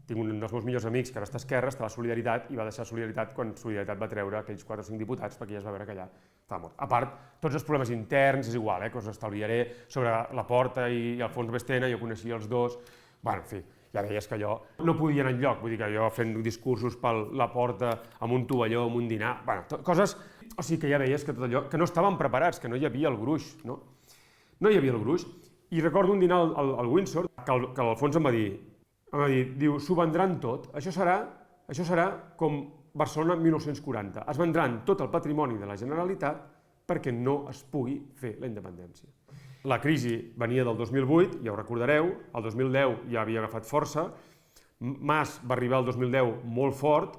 Tinc un dels meus millors amics que ara està a Esquerra, estava a Solidaritat i va deixar Solidaritat quan Solidaritat va treure aquells 4 o 5 diputats perquè ja es va veure que allà estava mort. A part, tots els problemes interns, és igual, que us estalviaré sobre la Porta i Alfons Bestena, jo coneixia els dos. Bueno, en fi, ja veies que allò no podia anar enlloc, vull dir que jo fent discursos per la Porta, amb un tovalló, amb un dinar, bueno, coses... O sigui que ja veies que tot allò, que no estaven preparats, que no hi havia el gruix, no? No hi havia el gruix. I recordo un dinar al Windsor que l'Alfons em va dir, diu, s'ho vendran tot, això serà com Barcelona 1940, es vendran tot el patrimoni de la Generalitat perquè no es pugui fer la independència. La crisi venia del 2008, ja ho recordareu, el 2010 ja havia agafat força, Mas va arribar el 2010 molt fort,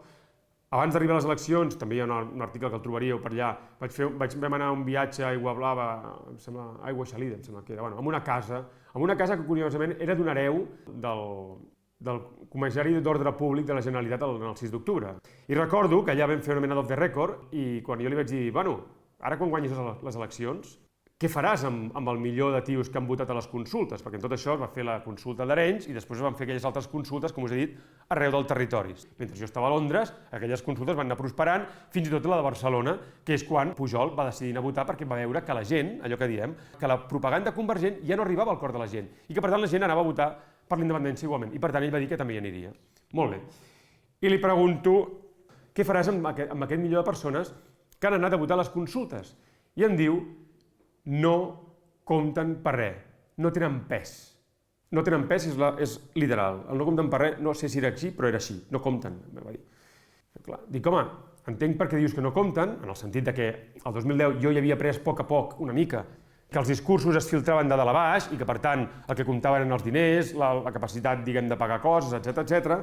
abans d'arribar a les eleccions, també hi ha un article que el trobaríeu per allà, vam anar a un viatge a Aigua Blava, em sembla, Aigua Xalida, em sembla que era, en una casa que curiosament era d'un hereu del comissari d'ordre públic de la Generalitat el 6 d'octubre. I recordo que allà vam fer una mena d'off the record i quan jo li vaig dir, bueno, ara quan guanyis les eleccions, què faràs amb el milió de tios que han votat a les consultes? Perquè en tot això es va fer la consulta d'Arenys i després es van fer aquelles altres consultes, com us he dit, arreu del territori. Mentre jo estava a Londres, aquelles consultes van anar prosperant, fins i tot la de Barcelona, que és quan Pujol va decidir anar a votar perquè va veure que la gent, allò que diem, que la propaganda convergent ja no arribava al cor de la gent i que per tant la gent anava a votar per la independència igualment. I per tant ell va dir que també hi aniria. Molt bé. I li pregunto, què faràs amb aquest milió de persones que han anat a votar a les consultes? I em diu, no compten per res, no tenen pes. No tenen pes és literal, el no compten per res, no sé si era així, però era així, no compten, va dir. Dic, home, entenc per què dius que no compten, en el sentit que el 2010 jo hi havia pres a poc, una mica, que els discursos es filtraven de dalt a baix i que, per tant, el que comptaven eren els diners, la capacitat, diguem, de pagar coses, etc.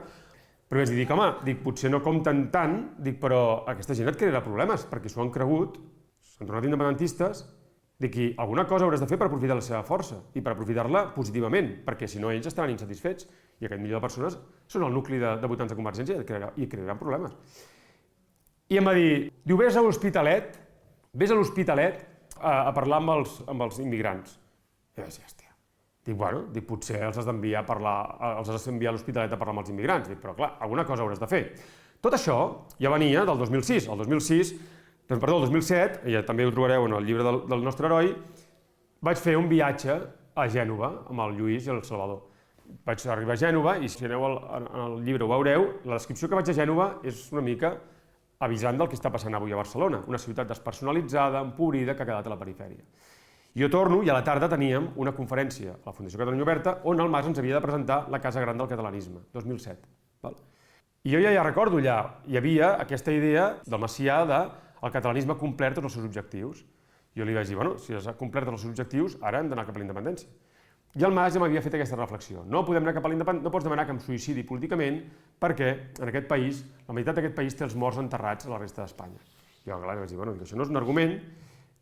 Però vaig dir, home, potser no compten tant, però aquesta gent et crearà problemes, perquè s'ho han cregut, s'han tornat independentistes, dic, alguna cosa hauràs de fer per aprofitar la seva força i per aprofitar-la positivament, perquè si no ells estaran insatisfets i aquest milió de persones són el nucli de votants de Convergència i crearan problemes. I em va dir, diu, vés a l'Hospitalet a parlar amb els immigrants. I vaig dir, hòstia, dic, potser els has d'enviar a l'Hospitalet a parlar amb els immigrants, dic, però clar, alguna cosa hauràs de fer. Tot això ja venia del 2006, el 2007, i també ho trobareu en el llibre del nostre heroi, vaig fer un viatge a Gènova amb el Lluís i el Salvador. Vaig arribar a Gènova i si aneu al llibre ho veureu, la descripció que vaig a Gènova és una mica avisant del que està passant avui a Barcelona, una ciutat despersonalitzada, empobrida, que ha quedat a la perifèria. Jo torno i a la tarda teníem una conferència a la Fundació Catalunya Oberta on el Mas ens havia de presentar la Casa Gran del Catalanisme, 2007. I jo ja recordo allà, hi havia aquesta idea del Macià el catalanisme ha complert tots els seus objectius. Jo li vaig dir, bueno, si has complert els seus objectius, ara hem d'anar cap a la independència. I el Mas ja m'havia fet aquesta reflexió. No podem anar cap a la independència, no pots demanar que em suïcidi políticament perquè en aquest país, la meitat d'aquest país té els morts enterrats a la resta d'Espanya. Jo, clar, li vaig dir, bueno, això no és un argument,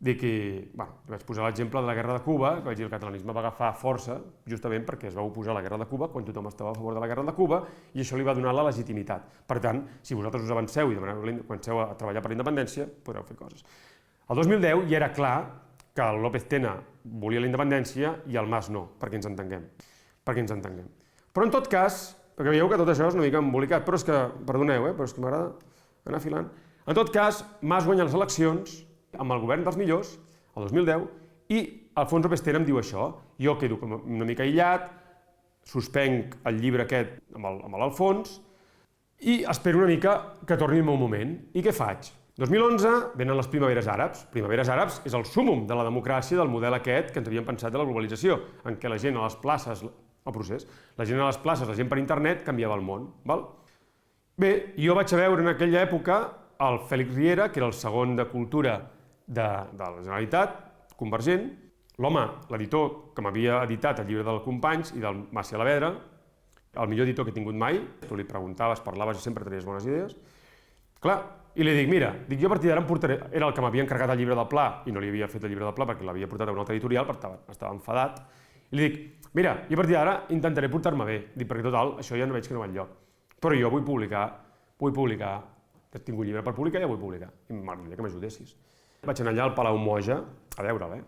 dic que, bueno, vaig posar l'exemple de la guerra de Cuba, que vaig dir que el catalanisme va agafar força justament perquè es va oposar a la guerra de Cuba quan tothom estava a favor de la guerra de Cuba i això li va donar la legitimitat. Per tant, si vosaltres us avanceu i comenceu a treballar per la independència, podreu fer coses. El 2010 ja era clar que el López Tena volia la independència i el Mas no, perquè ens entenguem. Però en tot cas, perquè veieu que tot això és una mica embolicat, però és que, perdoneu, però és que m'agrada anar filant. En tot cas, Mas guanya les eleccions amb el govern dels millors, el 2010, i Alfons López Tena em diu això. Jo quedo una mica aïllat, suspenc el llibre aquest amb l'Alfons i espero una mica que torni el meu moment. I què faig? 2011 venen les primaveres àrabs. Primaveres àrabs és el súmum de la democràcia del model aquest que ens havíem pensat de la globalització, en què la gent a les places, el procés, la gent a les places, la gent per internet, canviava el món. Bé, jo vaig a veure en aquella època el Fèlix Riera, que era el segon de Cultura de la Generalitat, Convergent, l'home, l'editor que m'havia editat el llibre del Companys i del Macià Alavedra, el millor editor que he tingut mai, tu li preguntaves, parlaves i sempre tenies bones idees. Clar, i li dic, mira, jo a partir d'ara em portaré, era el que m'havia encarregat el llibre del Pla i no li havia fet el llibre del Pla perquè l'havia portat a una altra editorial, perquè estava enfadat, I li dic, mira, jo a partir d'ara intentaré portar-me bé, dic, perquè total, això ja no veig que no va enlloc. Però jo vull publicar, tinc un llibre per publicar i ja vull publicar. I m'agradaria que m'ajudessis. Vaig anar allà al Palau Moja a veure'l,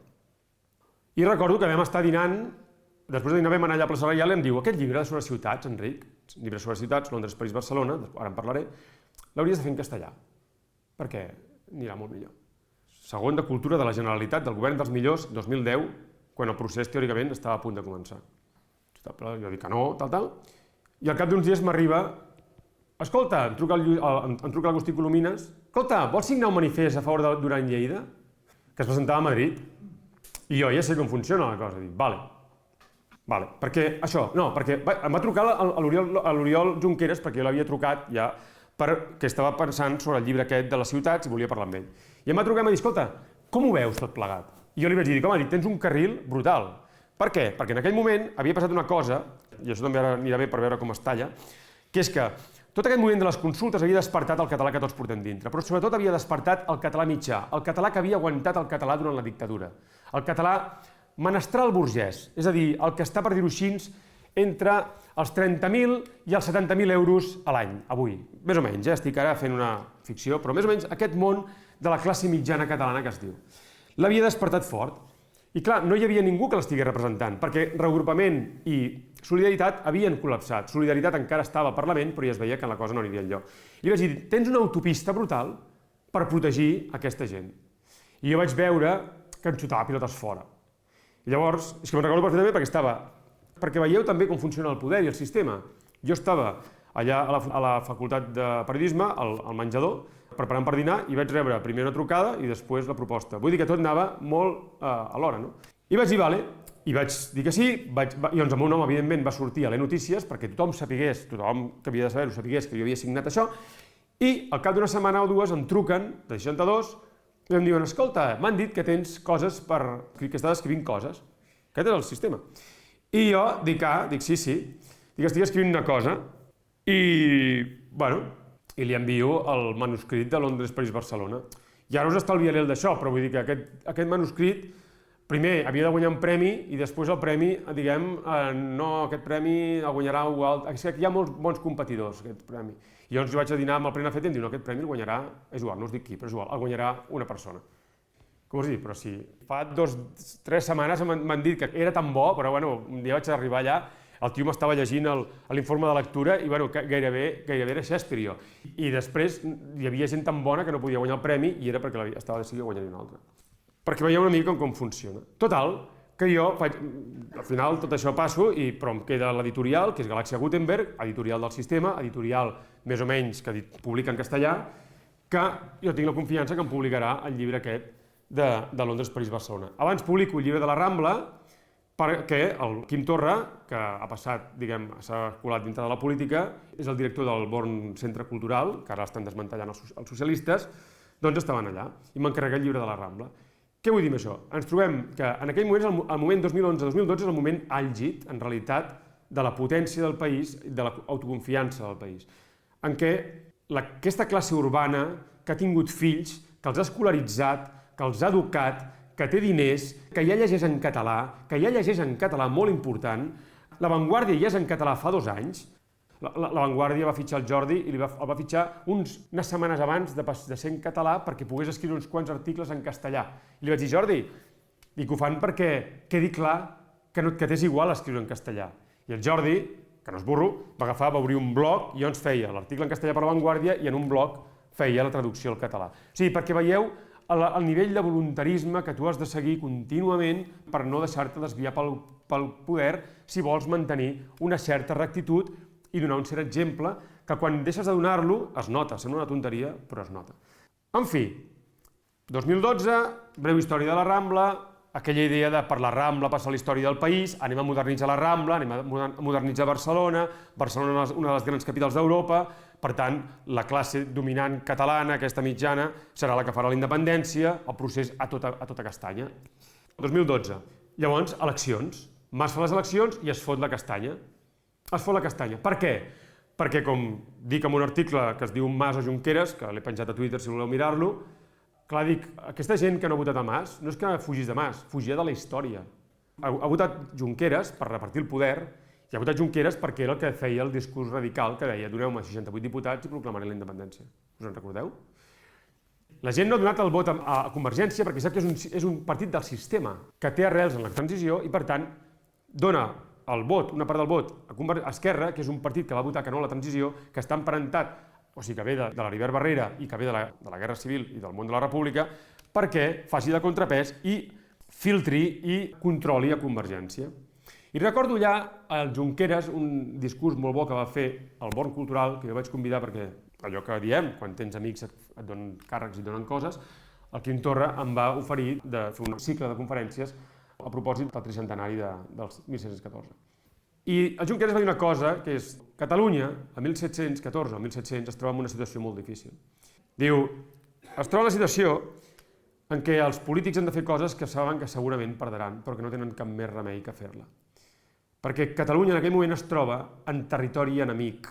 I recordo que vam estar dinant, després de dinar vam anar allà a Plaça Reial i em diu, aquest llibre sobre ciutats, Enric, llibre sobre ciutats, Londres, París, Barcelona, ara en parlaré, l'hauries de fer en castellà, perquè anirà molt millor. Segon de Cultura de la Generalitat, del Govern dels Millors, 2010, quan el procés teòricament estava a punt de començar. Jo dic que no, tal, i al cap d'uns dies m'arriba, escolta, em truca l'Agustí Colomines, escolta, vols signar un manifest a favor de Duran Lleida? Que es presentava a Madrid. I jo ja sé com funciona la cosa, dic, vale, perquè em va trucar l'Oriol Junqueras, perquè jo l'havia trucat ja perquè estava pensant sobre el llibre aquest de les ciutats i volia parlar amb ell. I em va trucar i em va dir, escolta, com ho veus tot plegat? I jo li vaig dir, home, tens un carril brutal. Per què? Perquè en aquell moment havia passat una cosa, i això també ara anirà bé per veure com es talla, que és que tot aquest moment de les consultes havia despertat el català que tots portem dintre, però sobretot havia despertat el català mitjà, el català que havia aguantat el català durant la dictadura, el català menestral burgès, és a dir, el que està, per dir-ho així, entre els 30.000 i els 70.000 euros a l'any, avui. Més o menys, estic ara fent una ficció, però més o menys aquest món de la classe mitjana catalana que es diu. L'havia despertat fort. I clar, no hi havia ningú que l'estigués representant, perquè Reagrupament i Solidaritat havien col·lapsat. Solidaritat encara estava al Parlament, però ja es veia que la cosa no aniria enlloc. I vaig dir, tens una autopista brutal per protegir aquesta gent. I jo vaig veure que em xutava pilotes fora. I llavors, és que me'n recordo perfectament perquè veieu també com funciona el poder i el sistema. Jo estava allà a la facultat de periodisme, al menjador, preparant per dinar, i vaig rebre primer una trucada i després la proposta. Vull dir que tot anava molt a l'hora, no? I vaig dir, vale, i vaig dir que sí, i doncs el meu nom, evidentment, va sortir a les notícies perquè tothom que havia de saber-ho sapigués que jo havia signat això, i al cap d'una setmana o dues em truquen, de 62, i em diuen, escolta, m'han dit que tens coses que estàs escrivint coses. Aquest és el sistema. I jo dic, sí, dic, estic escrivint una cosa, i li envio el manuscrit de Londres, París, Barcelona. I ara us estalviaré el d'això, però vull dir que aquest manuscrit, primer, havia de guanyar un premi, i després el premi, diguem, no, aquest premi el guanyarà algú altre. És que hi ha molts bons competidors, aquest premi. I llavors jo vaig a dinar amb el Pere Nafeta i em diu, no, aquest premi el guanyarà, és igual, no us dic qui, però és igual, el guanyarà una persona. Com us dic, però si fa 3 setmanes m'han dit que era tan bo, però un dia vaig arribar allà, el tio m'estava llegint l'informe de lectura i gairebé era Shakespeare jo. I després hi havia gent tan bona que no podia guanyar el premi i era perquè estava decidit a guanyar un altre. Perquè veieu una mica com funciona. Total, que jo, al final tot això passo, però em queda l'editorial, que és Galàxia Gutenberg, editorial del sistema, editorial més o menys que publica en castellà, que jo tinc la confiança que em publicarà el llibre aquest de Londres, París, Barcelona. Abans publico el llibre de la Rambla, perquè el Quim Torra, que ha passat, diguem, s'ha colat dintre de la política, és el director del Born Centre Cultural, que ara estan desmantellant els socialistes, doncs estaven allà i m'encarrega el llibre de la Rambla. Què vull dir amb això? Ens trobem que en aquell moment, el moment 2011-2012, és el moment àlgid, en realitat, de la potència del país i de l'autoconfiança del país, en què aquesta classe urbana que ha tingut fills, que els ha escolaritzat, que els ha educat, que té diners, que ja llegeix en català, molt important. La Vanguardia ja és en català fa 2 anys. La Vanguardia va fitxar el Jordi i el va fitxar unes setmanes abans de ser en català perquè pogués escriure uns quants articles en castellà. I li vaig dir, Jordi, dic, ho fan perquè quedi clar que t'és igual escriure en castellà. I el Jordi, que no és burro, va obrir un blog i ens feia l'article en castellà per la Vanguardia i en un blog feia la traducció al català. O sigui, perquè veieu el nivell de voluntarisme que tu has de seguir contínuament per no deixar-te desviar pel poder si vols mantenir una certa rectitud i donar un cert exemple que quan deixes de donar-lo es nota, sembla una tonteria, però es nota. En fi, 2012, breu història de la Rambla, aquella idea de per la Rambla passar la història del país, anem a modernitzar la Rambla, anem a modernitzar Barcelona, Barcelona és una de les grans capitals d'Europa, per tant, la classe dominant catalana, aquesta mitjana, serà la que farà la independència, el procés a tota castanya. 2012. Llavors, eleccions. Mas fa les eleccions i es fot la castanya. Es fot la castanya. Per què? Perquè, com dic en un article que es diu Mas o Junqueras, que l'he penjat a Twitter si voleu mirar-lo, clar, dic, aquesta gent que no ha votat a Mas no és que fugís de Mas, fugia de la història. ha votat Junqueras per repartir el poder i ha votat Junqueras perquè era el que feia el discurs radical que deia doneu-me 68 diputats i proclamaré la independència. Us en recordeu? La gent no ha donat el vot a Convergència perquè sap que és un partit del sistema que té arrels en la transició i, per tant, dona el vot, una part del vot, a Esquerra, que és un partit que va votar que no a la transició, que està emparentat, o sigui, que ve de l'Heribert Barrera i que ve de la Guerra Civil i del món de la República, perquè faci de contrapès i filtri i controli a Convergència. I recordo allà al Junqueras un discurs molt bo que va fer al Born Cultural, que jo vaig convidar perquè allò que diem, quan tens amics et donen càrrecs i et donen coses, el Quim Torra em va oferir de fer un cicle de conferències a propòsit del tricentenari del 1714. I el Junqueras va dir una cosa, que és Catalunya, a 1714 o 1700, es troba en una situació molt difícil. Diu, es troba en una situació en què els polítics han de fer coses que saben que segurament perdran, però que no tenen cap més remei que fer-la. Perquè Catalunya en aquell moment es troba en territori enemic.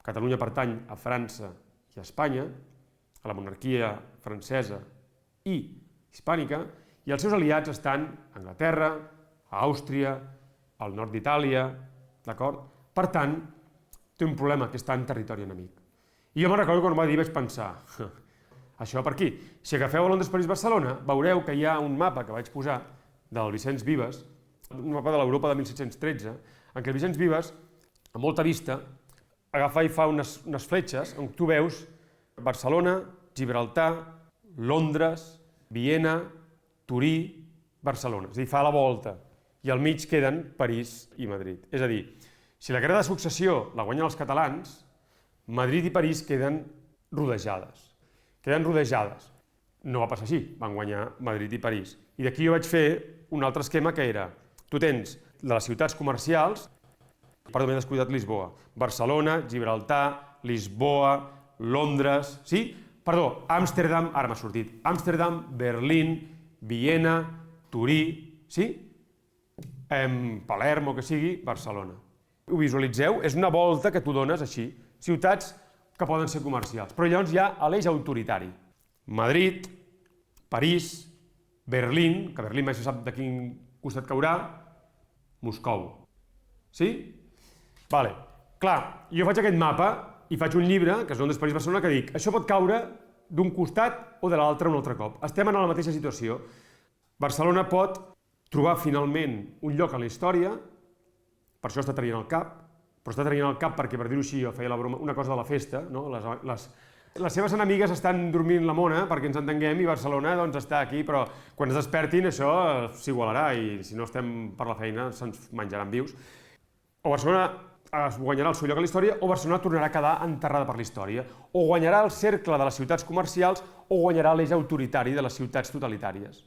Catalunya pertany a França i a Espanya, a la monarquia francesa i hispànica, i els seus aliats estan a Anglaterra, a Àustria, al nord d'Itàlia, d'acord? Per tant, té un problema, que està en territori enemic. I jo me'n recordo quan ho va dir vaig pensar, això per aquí. Si agafeu Londres, París, Barcelona, veureu que hi ha un mapa que vaig posar del Vicenç Vives, un mapa de l'Europa de 1713, en què el Vicenç Vives, a molta vista, agafa i fa unes fletxes on tu veus Barcelona, Gibraltar, Londres, Viena, Turí, Barcelona. És a dir, fa la volta. I al mig queden París i Madrid. És a dir, si la guerra de successió la guanyen els catalans, Madrid i París queden rodejades. Queden rodejades. No va passar així, van guanyar Madrid i París. I d'aquí jo vaig fer un altre esquema que era, tu tens de les ciutats comercials, perdó, m'he descuidat Lisboa, Barcelona, Gibraltar, Lisboa, Londres, sí? Perdó, Amsterdam, ara m'ha sortit, Amsterdam, Berlín, Viena, Turí, sí? Palermo, que sigui, Barcelona. Ho visualitzeu? És una volta que tu dones així, ciutats que poden ser comercials. Però llavors hi ha l'eix autoritari. Madrid, París, Berlín, que Berlín mai se sap de quin costat caurà, Moscou. Sí? Vale. Clar, jo faig aquest mapa i faig un llibre, que és Londres, París, Barcelona, que dic, això pot caure d'un costat o de l'altre un altre cop. Estem en la mateixa situació. Barcelona pot trobar finalment un lloc en la història, per això està traient el cap, però està traient el cap perquè, per dir-ho així, jo feia la broma, una cosa de la festa, no? Les seves enemigues estan dormint la mona perquè ens entenguem i Barcelona doncs, està aquí, però quan es despertin això s'igualarà i si no estem per la feina se'ns menjaran vius. O Barcelona es guanyarà el seu lloc a la història o Barcelona tornarà a quedar enterrada per la història. O guanyarà el cercle de les ciutats comercials o guanyarà l'eix autoritari de les ciutats totalitàries.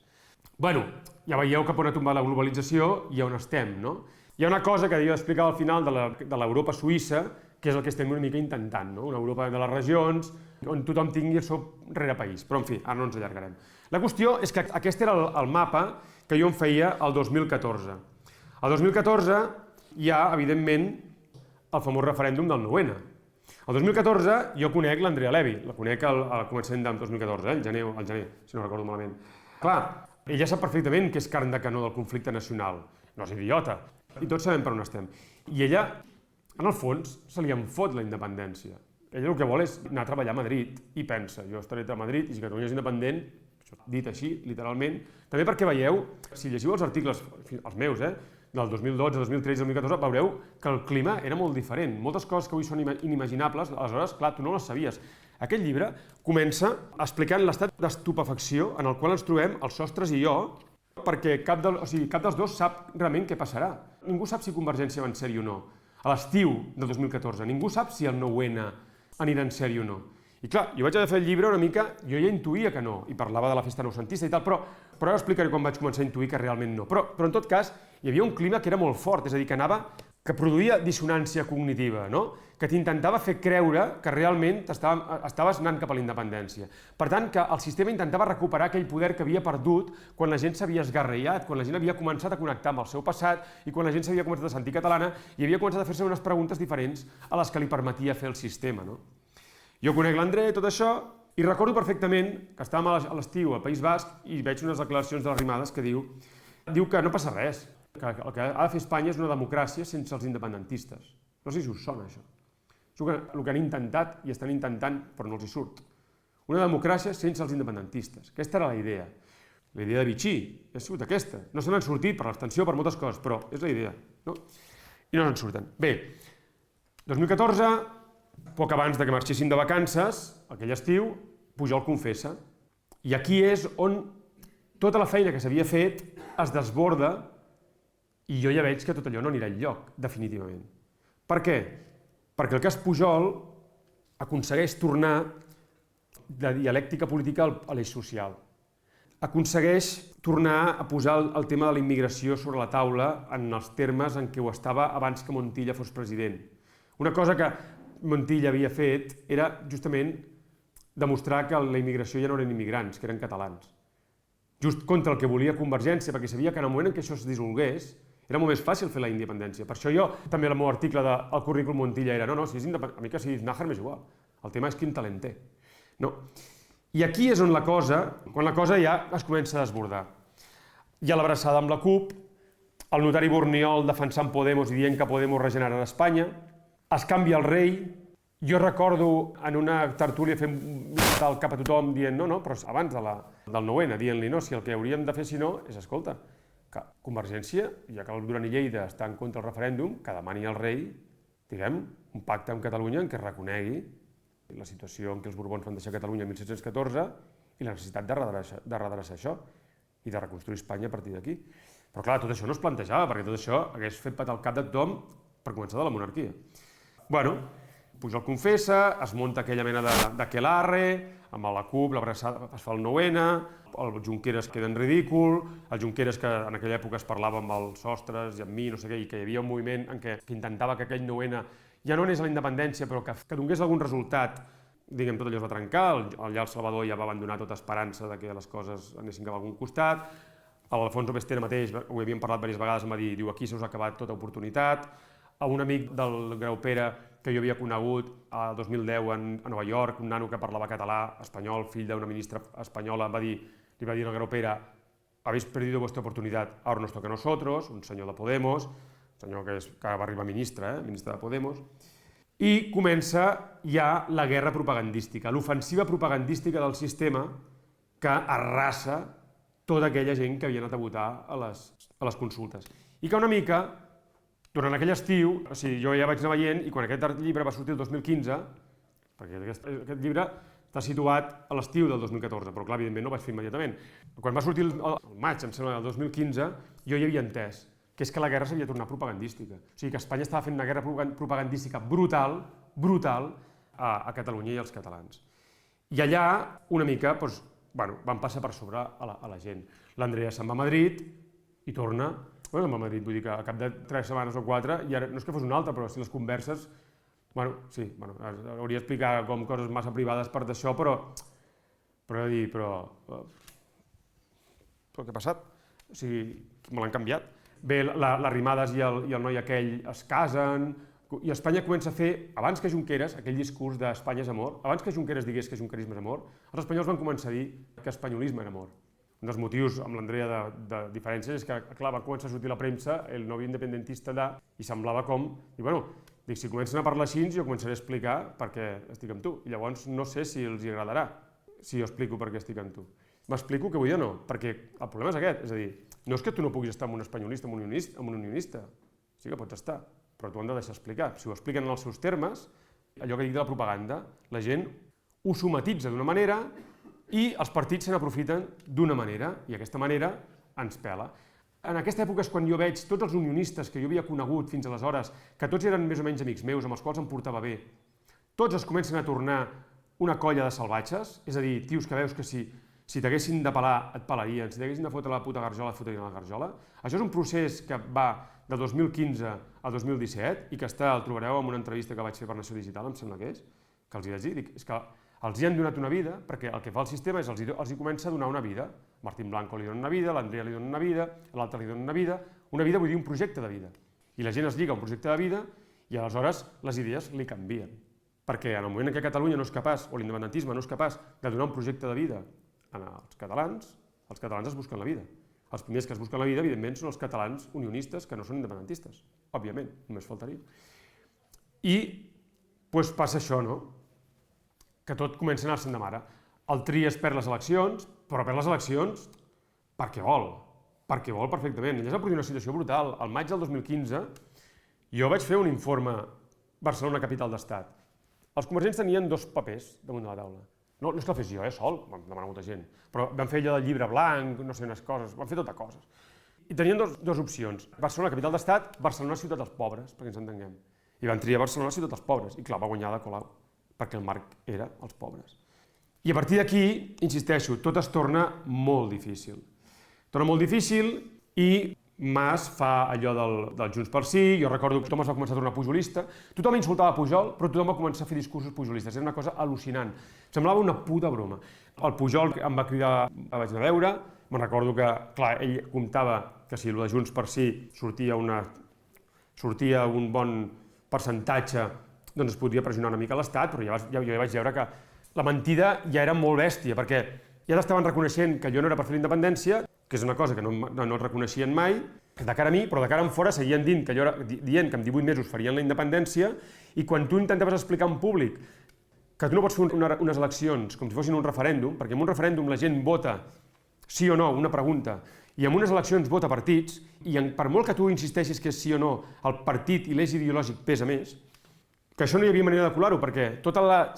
Bueno, ja veieu cap on ha tombat la globalització i on estem, no? Hi ha una cosa que jo explicava al final de l'Europa suïssa, que és el que estem una mica intentant, no? Una Europa de les regions, on tothom tingui el seu rerepaís. Però, en fi, ara no ens allargarem. La qüestió és que aquest era el mapa que jo em feia el 2014. El 2014 hi ha, evidentment, el famós referèndum del 9-N. El 2014 jo conec l'Andrea Levy, la conec al començament del 2014, al gener, si no recordo malament. Clar, ella sap perfectament que és carn de canó del conflicte nacional, no és idiota, i tots sabem per on estem. I ella, en el fons, se li en fot la independència. Ella el que vol és anar a treballar a Madrid i pensa, jo estaré a Madrid i si Catalunya és independent, dit així, literalment, també perquè veieu, si llegiu els articles, els meus, del 2012, 2013, 2014, veureu que el clima era molt diferent. Moltes coses que avui són inimaginables, aleshores, clar, tu no les sabies. Aquest llibre comença explicant l'estat d'estupefacció en el qual ens trobem els sostres i jo, perquè cap dels dos sap realment què passarà. Ningú sap si Convergència va en sèrio o no. A l'estiu del 2014, ningú sap si el 9-N anirà en sèrio o no. I clar, jo vaig haver de fer el llibre una mica, jo ja intuïa que no, i parlava de la festa noucentista i tal, però ara explicaré quan vaig començar a intuir que realment no. Però en tot cas, hi havia un clima que era molt fort, és a dir, que produïa dissonància cognitiva, no? Que t'intentava fer creure que realment estaves anant cap a la independència. Per tant, que el sistema intentava recuperar aquell poder que havia perdut quan la gent s'havia esgarraiat, quan la gent havia començat a connectar amb el seu passat i quan la gent s'havia començat a sentir catalana i havia començat a fer-se unes preguntes diferents a les que li permetia fer el sistema, no? Jo conec l'André, tot això, i recordo perfectament que estàvem a l'estiu al País Basc i veig unes declaracions de les Arrimadas que diu Diu que no passa res, que el que ha de fer Espanya és una democràcia sense els independentistes. No sé si us sona, això. És el que han intentat i estan intentant, però no els hi surt. Una democràcia sense els independentistes. Aquesta era la idea. La idea de Vichy ha sigut aquesta. No se n'han sortit per l'extensió, per moltes coses, però és la idea. No? I no se'n surten. Bé, 2014, poc abans de que marxessin de vacances, aquell estiu, Pujol confessa. I aquí és on tota la feina que s'havia fet es desborda i jo ja veig que tot allò no anirà enlloc, definitivament. Per què? Perquè el cas Pujol aconsegueix tornar de dialèctica política a l'eix social. Aconsegueix tornar a posar el tema de la immigració sobre la taula en els termes en què ho estava abans que Montilla fos president. Una cosa que Montilla havia fet era justament demostrar que la immigració ja no eren immigrants, que eren catalans. Just contra el que volia Convergència, perquè sabia que en el moment en què això es dissolgués era molt més fàcil fer la independència. Per això jo, també el meu article del currículum Montilla era no, si és independent, a mi que si és Nájar m'és igual. El tema és quin talent té. No. I aquí és on quan la cosa ja es comença a desbordar. Hi ha l'abraçada amb la CUP, el notari Borniol defensant Podemos i dient que Podemos regenerarà Espanya, es canvia el rei. Jo recordo en una tertúlia fent el cap a tothom dient no, però abans del 9-N, dient-li no, si el que hauríem de fer si no és, escolta, que Convergència, ja que el Duran i Lleida està en contra del referèndum, que demani al rei, diguem, un pacte amb Catalunya en què es reconegui la situació en què els Borbons van deixar Catalunya en 1714 i la necessitat de redreçar això i de reconstruir Espanya a partir d'aquí. Però clar, tot això no es plantejava, perquè tot això hagués fet petar el cap de tothom per començar de la monarquia. Bueno, Pujol confessa, es munta aquella mena d'aquelarre, amb la CUP, l'abraçada, es fa el 9-N, el Junqueras queda en ridícul, el Junqueras que en aquella època es parlava amb els Sostres i amb mi, no sé què, i que hi havia un moviment en què intentava que aquell 9-N ja no anés a la independència, però que donés algun resultat, diguem, tot allò es va trencar, el Salvador ja va abandonar tota esperança de que les coses anessin cap a algun costat, l'Alfonso Bestera mateix, ho havíem parlat diverses vegades, em va dir, diu, aquí se us ha acabat tota oportunitat, a un amic del Graupera que jo havia conegut el 2010 a Nova York, un nano que parlava català, espanyol, fill d'una ministra espanyola, li va dir al Graupera, habéis perdido vuestra oportunidad, ahora nos toca a nosotros, un senyor de Podemos, senyor que va arribar ministre de Podemos, i comença ja la guerra propagandística, l'ofensiva propagandística del sistema que arrasa tota aquella gent que havia anat a votar a les consultes. I que una mica, durant aquell estiu, o sigui, jo ja vaig anar veient, i quan aquest llibre va sortir el 2015, perquè aquest llibre està situat a l'estiu del 2014, però clar, evidentment no ho vaig fer immediatament. Quan va sortir el maig, em sembla, del 2015, jo ja havia entès que és que la guerra s'havia tornat propagandística. O sigui, que Espanya estava fent una guerra propagandística brutal a Catalunya i als catalans. I allà, una mica, van passar per sobre a la gent. L'Andrea se'n va a Madrid i torna, se'n va a Madrid, vull dir que a cap de 3 setmanes o 4, i ara no és que fos una altra, però si les converses, hauria d'explicar com coses massa privades per d'això, però què ha passat? O sigui, me l'han canviat. Bé, l'Arrimadas i el noi aquell es casen, i Espanya comença a fer, abans que Junqueras, aquell discurs d'Espanya és amor, abans que Junqueras digués que junquerisme és amor, els espanyols van començar a dir que espanyolisme era amor. Un dels motius amb l'Andrea de diferències és que, clar, va començar a sortir a la premsa el novio independentista i semblava com, si comencen a parlar així, jo començaré a explicar per què estic amb tu, i llavors no sé si els agradarà si jo explico per què estic amb tu. M'explico que vull dir o no, perquè el problema és aquest, és a dir, no és que tu no puguis estar amb un espanyolista, amb un unionista, sí que pots estar, però t'ho han de deixar explicar. Si ho expliquen en els seus termes, allò que dic de la propaganda, la gent ho somatitza d'una manera i els partits se n'aprofiten d'una manera, i aquesta manera ens pela. En aquesta època és quan jo veig tots els unionistes que jo havia conegut fins aleshores, que tots eren més o menys amics meus, amb els quals em portava bé, tots es comencen a tornar una colla de salvatges, és a dir, tios que veus que si t'haguessin de pelar, et pelarien, si t'haguessin de fotre la puta garjola, et fotrien la garjola. Això és un procés que va de 2015 a 2017 i que el trobareu en una entrevista que vaig fer per Nació Digital, em sembla que és, que els hi vaig dir, és que els hi han donat una vida, perquè el que fa el sistema és els hi comença a donar una vida. Martín Blanco li dona una vida, l'Andrea li dona una vida, l'altre li dona una vida vull dir un projecte de vida. I la gent es lliga a un projecte de vida i aleshores les idees li canvien. Perquè en el moment en què Catalunya no és capaç, o l'independentisme no és capaç de donar un projecte de vida als catalans es busquen la vida. Els primers que es busquen la vida, evidentment, són els catalans unionistes que no són independentistes, òbviament, només faltaria. I passa això, no? Que tot comença a anar-se'n de mare. El Trias perd les eleccions, però perd les eleccions perquè vol perfectament. Ell es va produir una situació brutal. Al maig del 2015 jo vaig fer un informe Barcelona, capital d'estat. Els convergents tenien 2 papers damunt de la taula. No és que el fes jo, sol, vam demanar molta gent, però vam fer allò del llibre blanc, no sé, unes coses, vam fer tota coses. I tenien dues opcions, Barcelona, capital d'estat, Barcelona, ciutat dels pobres, perquè ens entenguem. I van triar Barcelona, ciutat dels pobres, i clar, va guanyar de Colau, perquè el marc era els pobres. I a partir d'aquí, insisteixo, tot es torna molt difícil. Torna molt difícil i Mas fa allò del Junts per Sí, jo recordo que tothom es va començar a tornar pujolista, tothom insultava Pujol, però tothom va començar a fer discursos pujolistes, era una cosa al·lucinant, semblava una puta broma. El Pujol em va cridar, la vaig anar a veure, me'n recordo que, clar, ell comptava que si el de Junts per Sí sortia un bon percentatge, doncs es podria pressionar una mica l'Estat, però jo vaig veure que la mentida ja era molt bèstia, perquè ja t'estaven reconeixent que jo no era per fer la independència, que és una cosa que no et reconeixien mai, de cara a mi, però de cara en fora seguien dient que en 18 mesos farien la independència, i quan tu intentaves explicar en públic que tu no pots fer unes eleccions com si fossin un referèndum, perquè en un referèndum la gent vota sí o no, una pregunta, i en unes eleccions vota partits, i per molt que tu insisteixis que és sí o no, el partit i l'eix ideològic pesa més, que això no hi havia manera de colar-ho, perquè tota la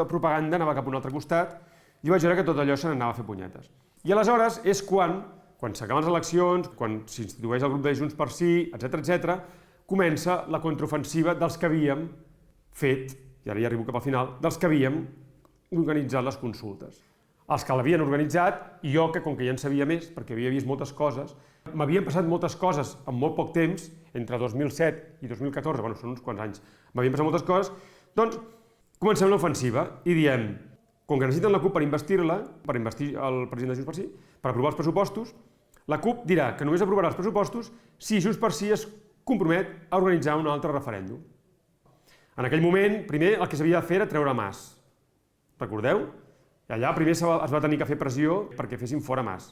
propaganda anava cap a un altre costat, i vaig veure que tot allò se n'anava a fer punyetes. I aleshores és quan s'acaben les eleccions, quan s'institueix el grup de Junts per Sí, etc., comença la contraofensiva dels que havíem fet, i ara ja arribo cap al final, dels que havíem organitzat les consultes. Els que l'havien organitzat, i jo, que com que ja en sabia més, perquè havia vist moltes coses, m'havien passat moltes coses en molt poc temps, entre 2007 i 2014, bueno, són uns quants anys, m'havien passat moltes coses, doncs comencem l'ofensiva i diem, com que necessiten la CUP per investir el president de Junts per Sí, per aprovar els pressupostos, la CUP dirà que només aprovarà els pressupostos si Junts per Sí es compromet a organitzar un altre referèndum. En aquell moment, primer, el que s'havia de fer era treure Mas. Recordeu? I allà primer es va tenir que fer pressió perquè fessin fora Mas.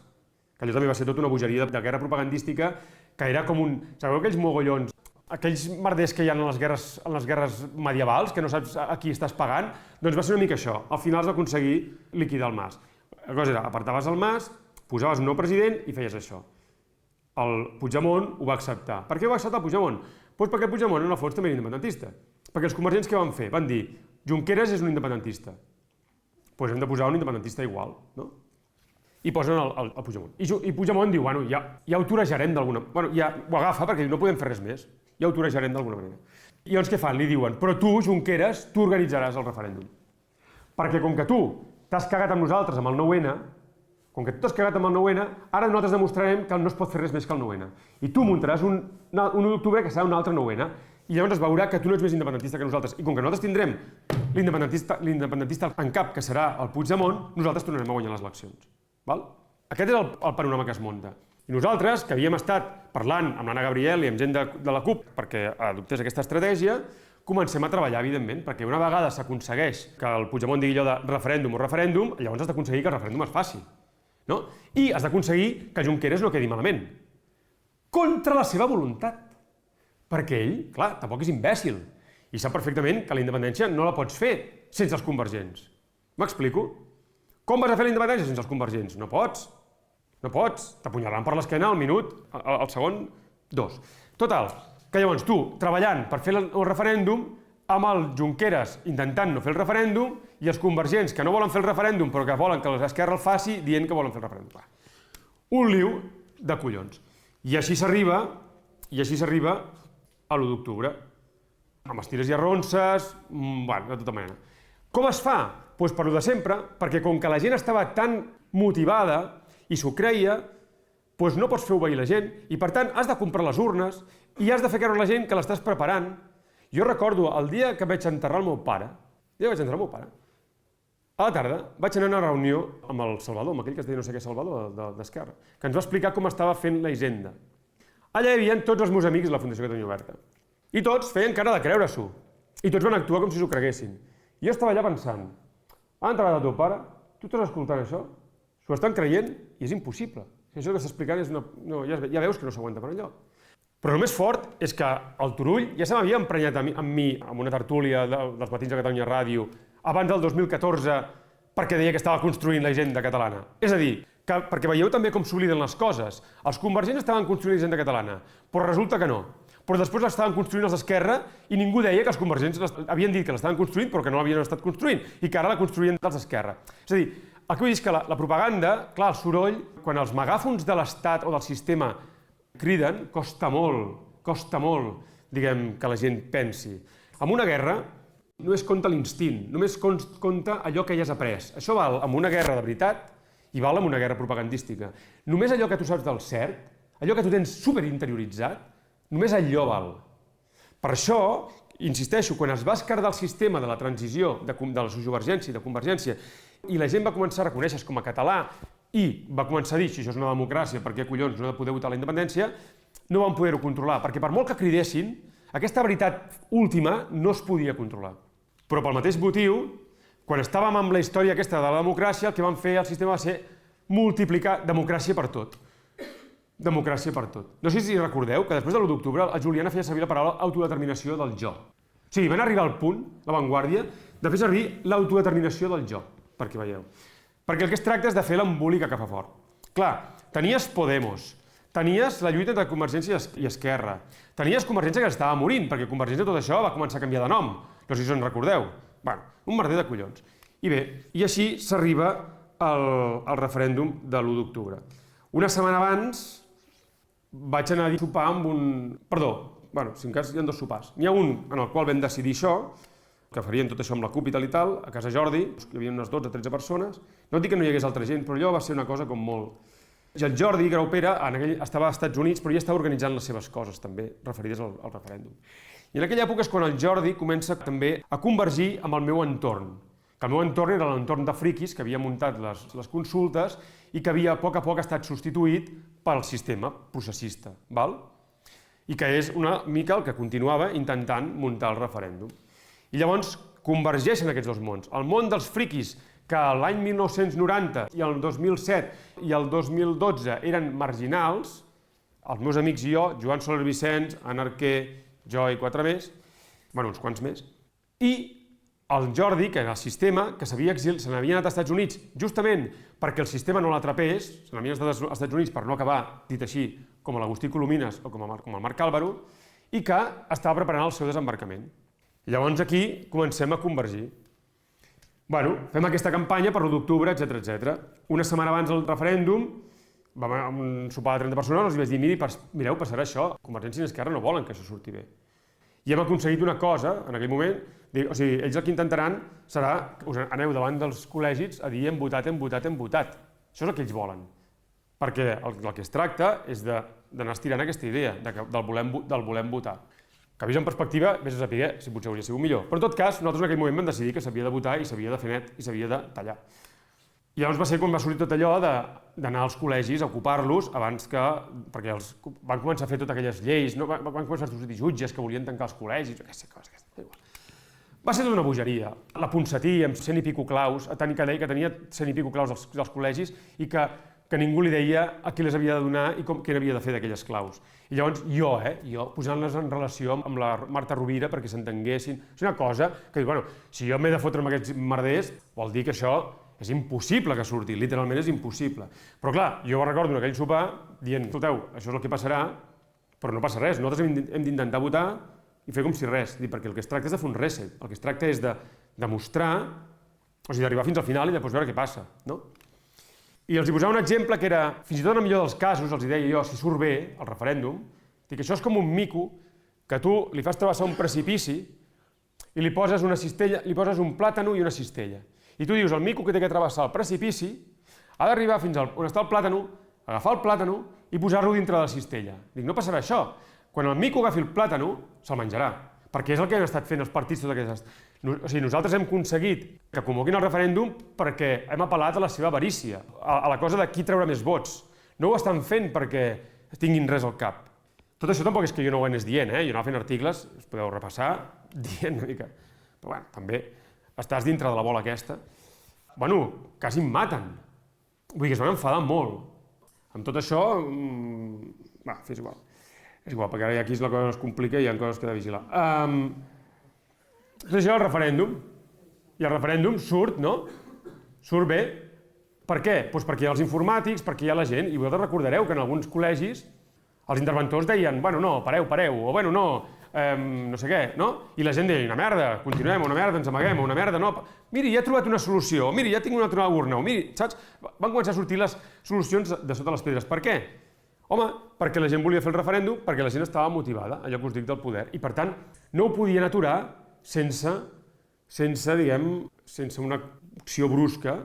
Que allò també va ser tota una bogeria de guerra propagandística, que era com un... Sabeu aquells mogollons, aquells merders que hi ha en les guerres medievals, que no saps a qui estàs pagant? Doncs va ser una mica això. Al final es va aconseguir liquidar el Mas. La cosa era, apartaves el Mas, posaves un nou president i feies això. El Puigdemont ho va acceptar. Per què ho va acceptar el Puigdemont? Doncs perquè el Puigdemont en el fons també era independentista. Perquè els convergents què van fer? Van dir, Junqueras és un independentista. Doncs hem de posar un independentista igual, no? I posen el Puigdemont. I Puigdemont diu, bueno, ja ho torejarem d'alguna manera. Bueno, ja ho agafa perquè no podem fer res més. Ja ho torejarem d'alguna manera. I llavors què fan? Li diuen, però tu, Junqueras, tu organitzaràs el referèndum. Perquè com que tu t'has cagat amb nosaltres amb el 9-N, com que tu t'has cagat amb el 9-N, ara nosaltres demostrarem que no es pot fer res més que el 9-N. I tu muntaràs un 1 d'octubre que serà un altre 9-N, i llavors es veurà que tu no ets més independentista que nosaltres. I com que nosaltres tindrem l'independentista en cap, que serà el Puigdemont, nosaltres tornarem a guanyar les eleccions. Aquest és el panorama que es munta. I nosaltres, que havíem estat parlant amb l'Anna Gabriel i amb gent de la CUP perquè adoptés aquesta estratègia, comencem a treballar, evidentment, perquè una vegada s'aconsegueix que el Puigdemont digui allò de referèndum o referèndum, llavors has d'aconseguir que el referèndum es faci. I has d'aconseguir que Junqueras no quedi malament. Contra la seva voluntat. Perquè ell, clar, tampoc és imbècil. I sap perfectament que la independència no la pots fer sense els convergents. M'explico? Com vas a fer la independència sense els convergents? No pots. No pots. T'apunyalaran per l'esquena al minut, al segon, 2. Total, que llavors tu, treballant per fer el referèndum, amb el Junqueras intentant no fer el referèndum i els convergents que no volen fer el referèndum però que volen que l'Esquerra el faci dient que volen fer el referèndum. Un liu de collons. I així s'arriba a l'1 d'octubre. Amb estires i arronses, de tota manera. Com es fa? Doncs per lo de sempre, perquè com que la gent estava tan motivada i s'ho creia, doncs no pots fer obeir la gent i per tant has de comprar les urnes i has de fer creure a la gent que l'estàs preparant. Jo recordo el dia que vaig enterrar el meu pare, a la tarda vaig anar a una reunió amb el Salvador, amb aquell que es deia no sé què Salvador, d'Esquerra, que ens va explicar com estava fent la Hisenda. Allà hi havia tots els meus amics de la Fundació Catalunya Oberta. I tots feien cara de creure-s'ho. I tots van actuar com si s'ho creguessin. I jo estava allà pensant, ha enterrat el teu pare? Tu estàs escoltant això? S'ho estan creient i és impossible. que això que està explicant és una... No, ja veus que no s'aguanta per enlloc. Però el més fort és que el Turull ja se m'havia emprenyat amb mi, amb una tertúlia dels matins de Catalunya Ràdio, abans del 2014, perquè deia que estava construint l'agenda catalana. És a dir, perquè veieu també com s'obliden les coses. Els convergents estaven construint l'agenda catalana, però resulta que no. Però després l'estaven construint els d'Esquerra i ningú deia que els convergents havien dit que l'estaven construint però que no l'havien estat construint i que ara la construïen els d'Esquerra. És a dir, el que vull dir és que la propaganda, clar, el soroll, quan els megàfons de l'Estat o del sistema criden, costa molt, diguem, que la gent pensi. En una guerra només compta l'instint, només compta allò que ja has après. Això val en una guerra de veritat i val en una guerra propagandística. Només allò que tu saps del cert, allò que tu tens superinterioritzat, només allò val. Per això, insisteixo, quan es va esquerdar el sistema de la transició, de la sociovergència i de convergència, i la gent va començar a reconèixer com a català i va començar a dir, si això és una democràcia, per què collons no he de poder votar la independència, no van poder-ho controlar, perquè per molt que cridessin, aquesta veritat última no es podia controlar. Però pel mateix motiu, quan estàvem amb la història aquesta de la democràcia, el que van fer el sistema va ser multiplicar democràcia per tot. Democràcia per tot. No sé si recordeu que després de l'1 d'octubre el Juliana feia servir la paraula autodeterminació del jo. O sigui, van arribar al punt, la Vanguardia, de fer servir l'autodeterminació del jo, perquè veieu. Perquè el que es tracta és de fer l'embolica que fa fort. Clar, tenies Podemos, tenies la lluita entre Convergència i Esquerra, tenies Convergència que estava morint, perquè Convergència tot això va començar a canviar de nom. No sé si us en recordeu. Bueno, un merder de collons. I bé, i així s'arriba al referèndum de l'1 d'octubre. Una setmana abans vaig anar a sopar amb un... Perdó, bueno, si en cas hi ha 2 sopars. N'hi ha un en el qual vam decidir això, que farien tot això amb la CUP i tal, a casa Jordi, hi havia unes 12-13 persones. No dic que no hi hagués altra gent, però allò va ser una cosa com molt... I el Jordi Graupera estava als Estats Units, però ja estava organitzant les seves coses també, referides al referèndum. I en aquella època és quan el Jordi comença també a convergir amb el meu entorn, que el meu entorn era l'entorn de friquis que havia muntat les consultes i que havia a poc estat substituït pel sistema processista, val? I que és una mica el que continuava intentant muntar el referèndum. I llavors convergeixen aquests 2 mons. El món dels friquis, que l'any 1990 i el 2007 i el 2012 eren marginals, els meus amics i jo, Joan Soler Vicenç, Anna Arquer, jo i 4 més, bueno, uns quants més, i el Jordi, que era el sistema, que se n'havia anat als Estats Units justament perquè el sistema no l'atrapés, se n'havia anat als Estats Units per no acabar, dit així, com l'Agustí Colomines o com el Marc Álvaro, i que estava preparant el seu desembarcament. I llavors aquí comencem a convergir. Bueno, fem aquesta campanya per l'1 d'octubre, etc. Una setmana abans del referèndum, vam a un sopar de 30 persones, els vaig dir, mireu, passarà això, Convergència i Esquerra no volen que això surti bé. I hem aconseguit una cosa, en aquell moment, o sigui, ells el que intentaran serà, us aneu davant dels col·legis a dir hem votat. Això és el que ells volen. Perquè el que es tracta és d'anar estirant aquesta idea del volem votar. Que vist en perspectiva, vés a saber si potser hauria sigut millor. Però en tot cas, nosaltres en aquell moment vam decidir que s'havia de votar i s'havia de fer net i s'havia de tallar. I llavors va ser quan va sortir tot allò d'anar als col·legis a ocupar-los abans que... perquè van començar a fer totes aquelles lleis, van començar a sortir jutges que volien tancar els col·legis, aquesta cosa. Va ser tota una bogeria. La Ponsatí, amb 100 i pico claus, que deia que tenia 100 i pico claus dels col·legis i que ningú li deia a qui les havia de donar i què n'havia de fer d'aquelles claus. I llavors jo posant-les en relació amb la Marta Rovira perquè s'entenguessin. És una cosa que diu, bueno, si jo m'he de fotre amb aquests merders, vol dir que això és impossible que surti, literalment és impossible. Però clar, jo recordo en aquell sopar dient, escolteu, això és el que passarà, però no passa res, nosaltres hem d'intentar votar i fer com si res, perquè el que es tracta és de fer un reset, el que es tracta és de demostrar, o sigui, d'arribar fins al final i després veure què passa, no? I els hi posava un exemple que era, fins i tot en el millor dels casos, els hi deia jo, si surt bé el referèndum, dic, això és com un mico que tu li fas travessar un precipici i li poses una cistella, li poses un plàtano i una cistella. I tu dius, el mico que té que travessar el precipici ha d'arribar fins on està el plàtano, agafar el plàtano i posar-lo dintre de la cistella. Dic, no passarà això. Quan el mico agafi el plàtano, se'l menjarà, perquè és el que han estat fent els partits totes aquestes... O sigui, nosaltres hem aconseguit que convoquin el referèndum perquè hem apel·lat a la seva avarícia, a la cosa de qui treure més vots. No ho estan fent perquè tinguin res al cap. Tot això tampoc és que jo no ho anés dient, jo anava fent articles, us podeu repassar, dient una mica. Però bueno, també estàs dintre de la bola aquesta. Bueno, quasi em maten. Vull dir que es van enfadar molt. Amb tot això, és igual. És igual, perquè ara aquí és la cosa que es complica i hi ha coses que he de vigilar. És això el referèndum. I el referèndum surt, no? Surt bé. Per què? Doncs perquè hi ha els informàtics, perquè hi ha la gent, i vosaltres recordareu que en alguns col·legis els interventors deien, bueno, no, pareu, o bueno, no, no sé què, no? I la gent deia, una merda, continuem, una merda, ens amaguem, una merda, no. Miri, ja he trobat una solució, miri, ja tinc una altra urna, miri, saps? Van començar a sortir les solucions de sota les pedres. Per què? Home, perquè la gent volia fer el referèndum, perquè la gent estava motivada, allò que us dic del poder, i per tant no ho podien aturar sense una acció brusca.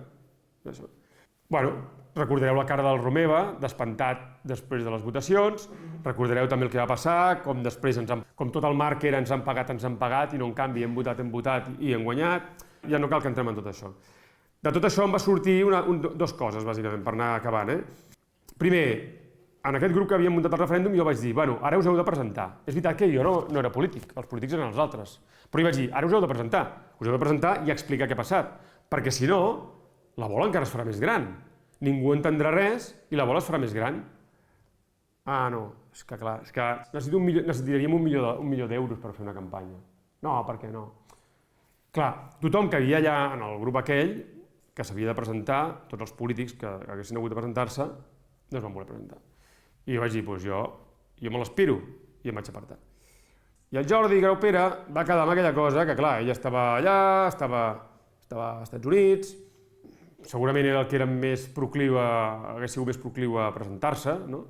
Bueno, recordareu la cara del Romeva, despentat després de les votacions, recordareu també el que va passar, com després, com tot el marc era ens han pagat, i no en canvi hem votat i hem guanyat, ja no cal que entrem en tot això. De tot això em va sortir dues coses, bàsicament, per anar acabant. Primer, en aquest grup que havíem muntat el referèndum jo vaig dir, bueno, ara us heu de presentar. És veritat que jo no era polític, els polítics eren els altres, però jo vaig dir, ara us heu de presentar i explicar què ha passat, perquè si no, la bola encara es farà més gran. Ningú entendrà res i la bola es farà més gran. Ah, no, és que clar, necessitaríem un milió d'euros per fer una campanya. No, per què no? Clar, tothom que havia allà en el grup aquell, que s'havia de presentar, tots els polítics que haguessin hagut de presentar-se, no es van voler presentar. I jo vaig dir, doncs jo me l'aspiro, i em vaig apartar. I el Jordi Graupera va quedar amb aquella cosa que, clar, ella estava allà, estava als Estats Units, segurament era el que era hagués sigut més procliu a presentar-se, no?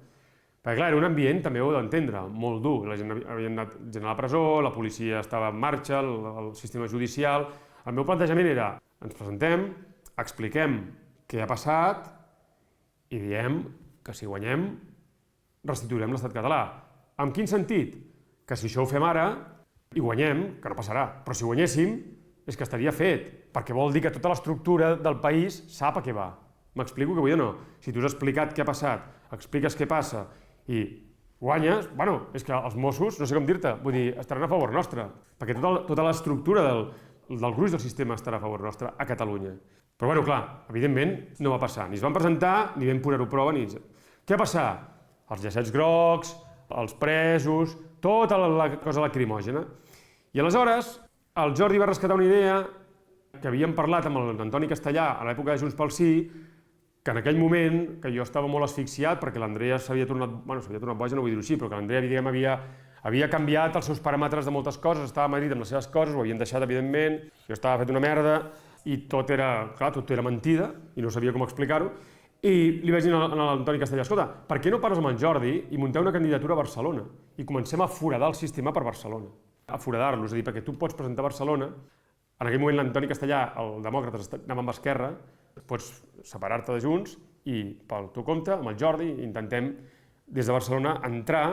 Perquè, clar, era un ambient, també ho heu d'entendre, molt dur. La gent havia anat a la presó, la policia estava en marxa, el sistema judicial. El meu plantejament era, ens presentem, expliquem què ha passat i diem que si guanyem restituirem l'estat català. En quin sentit? Que si això ho fem ara i guanyem, que no passarà, però si guanyéssim és que estaria fet, perquè vol dir que tota l'estructura del país sap a què va. M'explico què vull dir o no? Si tu has explicat què ha passat, expliques què passa i guanyes, bueno, és que els Mossos, no sé com dir-te, vull dir, estaran a favor nostre, perquè tota l'estructura del gruix del sistema estarà a favor nostre a Catalunya. Però, bueno, clar, evidentment no va passar. Ni es van presentar, ni vam posar-ho prova, ni... Què va passar? Els llacets grocs, els presos, tota la cosa lacrimògena. I aleshores, el Jordi va rescatar una idea que havíem parlat amb l'Antoni Castellà a l'època de Junts pel Sí, que en aquell moment, que jo estava molt asfixiat perquè l'Andrea s'havia tornat boja, no vull dir-ho així, però que l'Andrea, havia canviat els seus paràmetres de moltes coses, estava a Madrid amb les seves coses, ho havien deixat, evidentment, jo estava fet una merda, i tot era mentida, i no sabia com explicar-ho, i li vaig dir a l'Antoni Castellà, escolta, per què no parles amb en Jordi i munteu una candidatura a Barcelona i comencem a foradar el sistema per Barcelona? A foradar-lo, és a dir, perquè tu pots presentar a Barcelona, en aquell moment l'Antoni Castellà, el demòcrata, anava amb Esquerra, pots separar-te de Junts i pel teu compte, amb el Jordi, intentem des de Barcelona entrar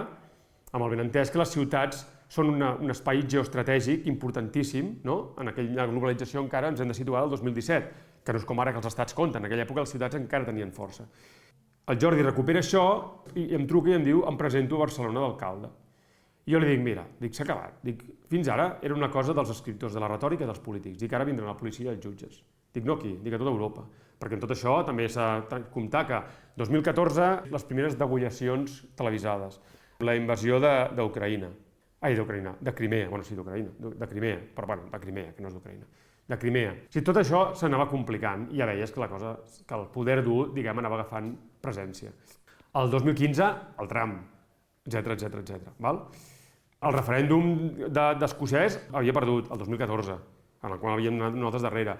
amb el benentès que les ciutats són un espai geoestratègic importantíssim, no? En aquella globalització encara ens hem de situar el 2017, que no és com ara que els estats compten, en aquella època les ciutats encara tenien força. El Jordi recupera això i em truca i em diu em presento a Barcelona d'alcalde. I jo li dic, mira, s'ha acabat. Fins ara era una cosa dels escriptors, de la retòrica dels polítics. Dic, ara vindran la policia i els jutges. Dic, no aquí, dic a tota Europa. Perquè en tot això també s'ha de comptar que 2014, les primeres degollacions televisades, la invasió d'Ucraïna. De Crimea, bueno, sí, d'Ucraïna, de Crimea, però bueno, de Crimea, que no és d'Ucraïna. De Crimea. Tot això s'anava complicant i ja veies que el poder dur, diguem, anava agafant presència. El 2015, el Trump, etc. El referèndum d'escocès havia perdut, el 2014, en el qual havíem anat nosaltres darrere.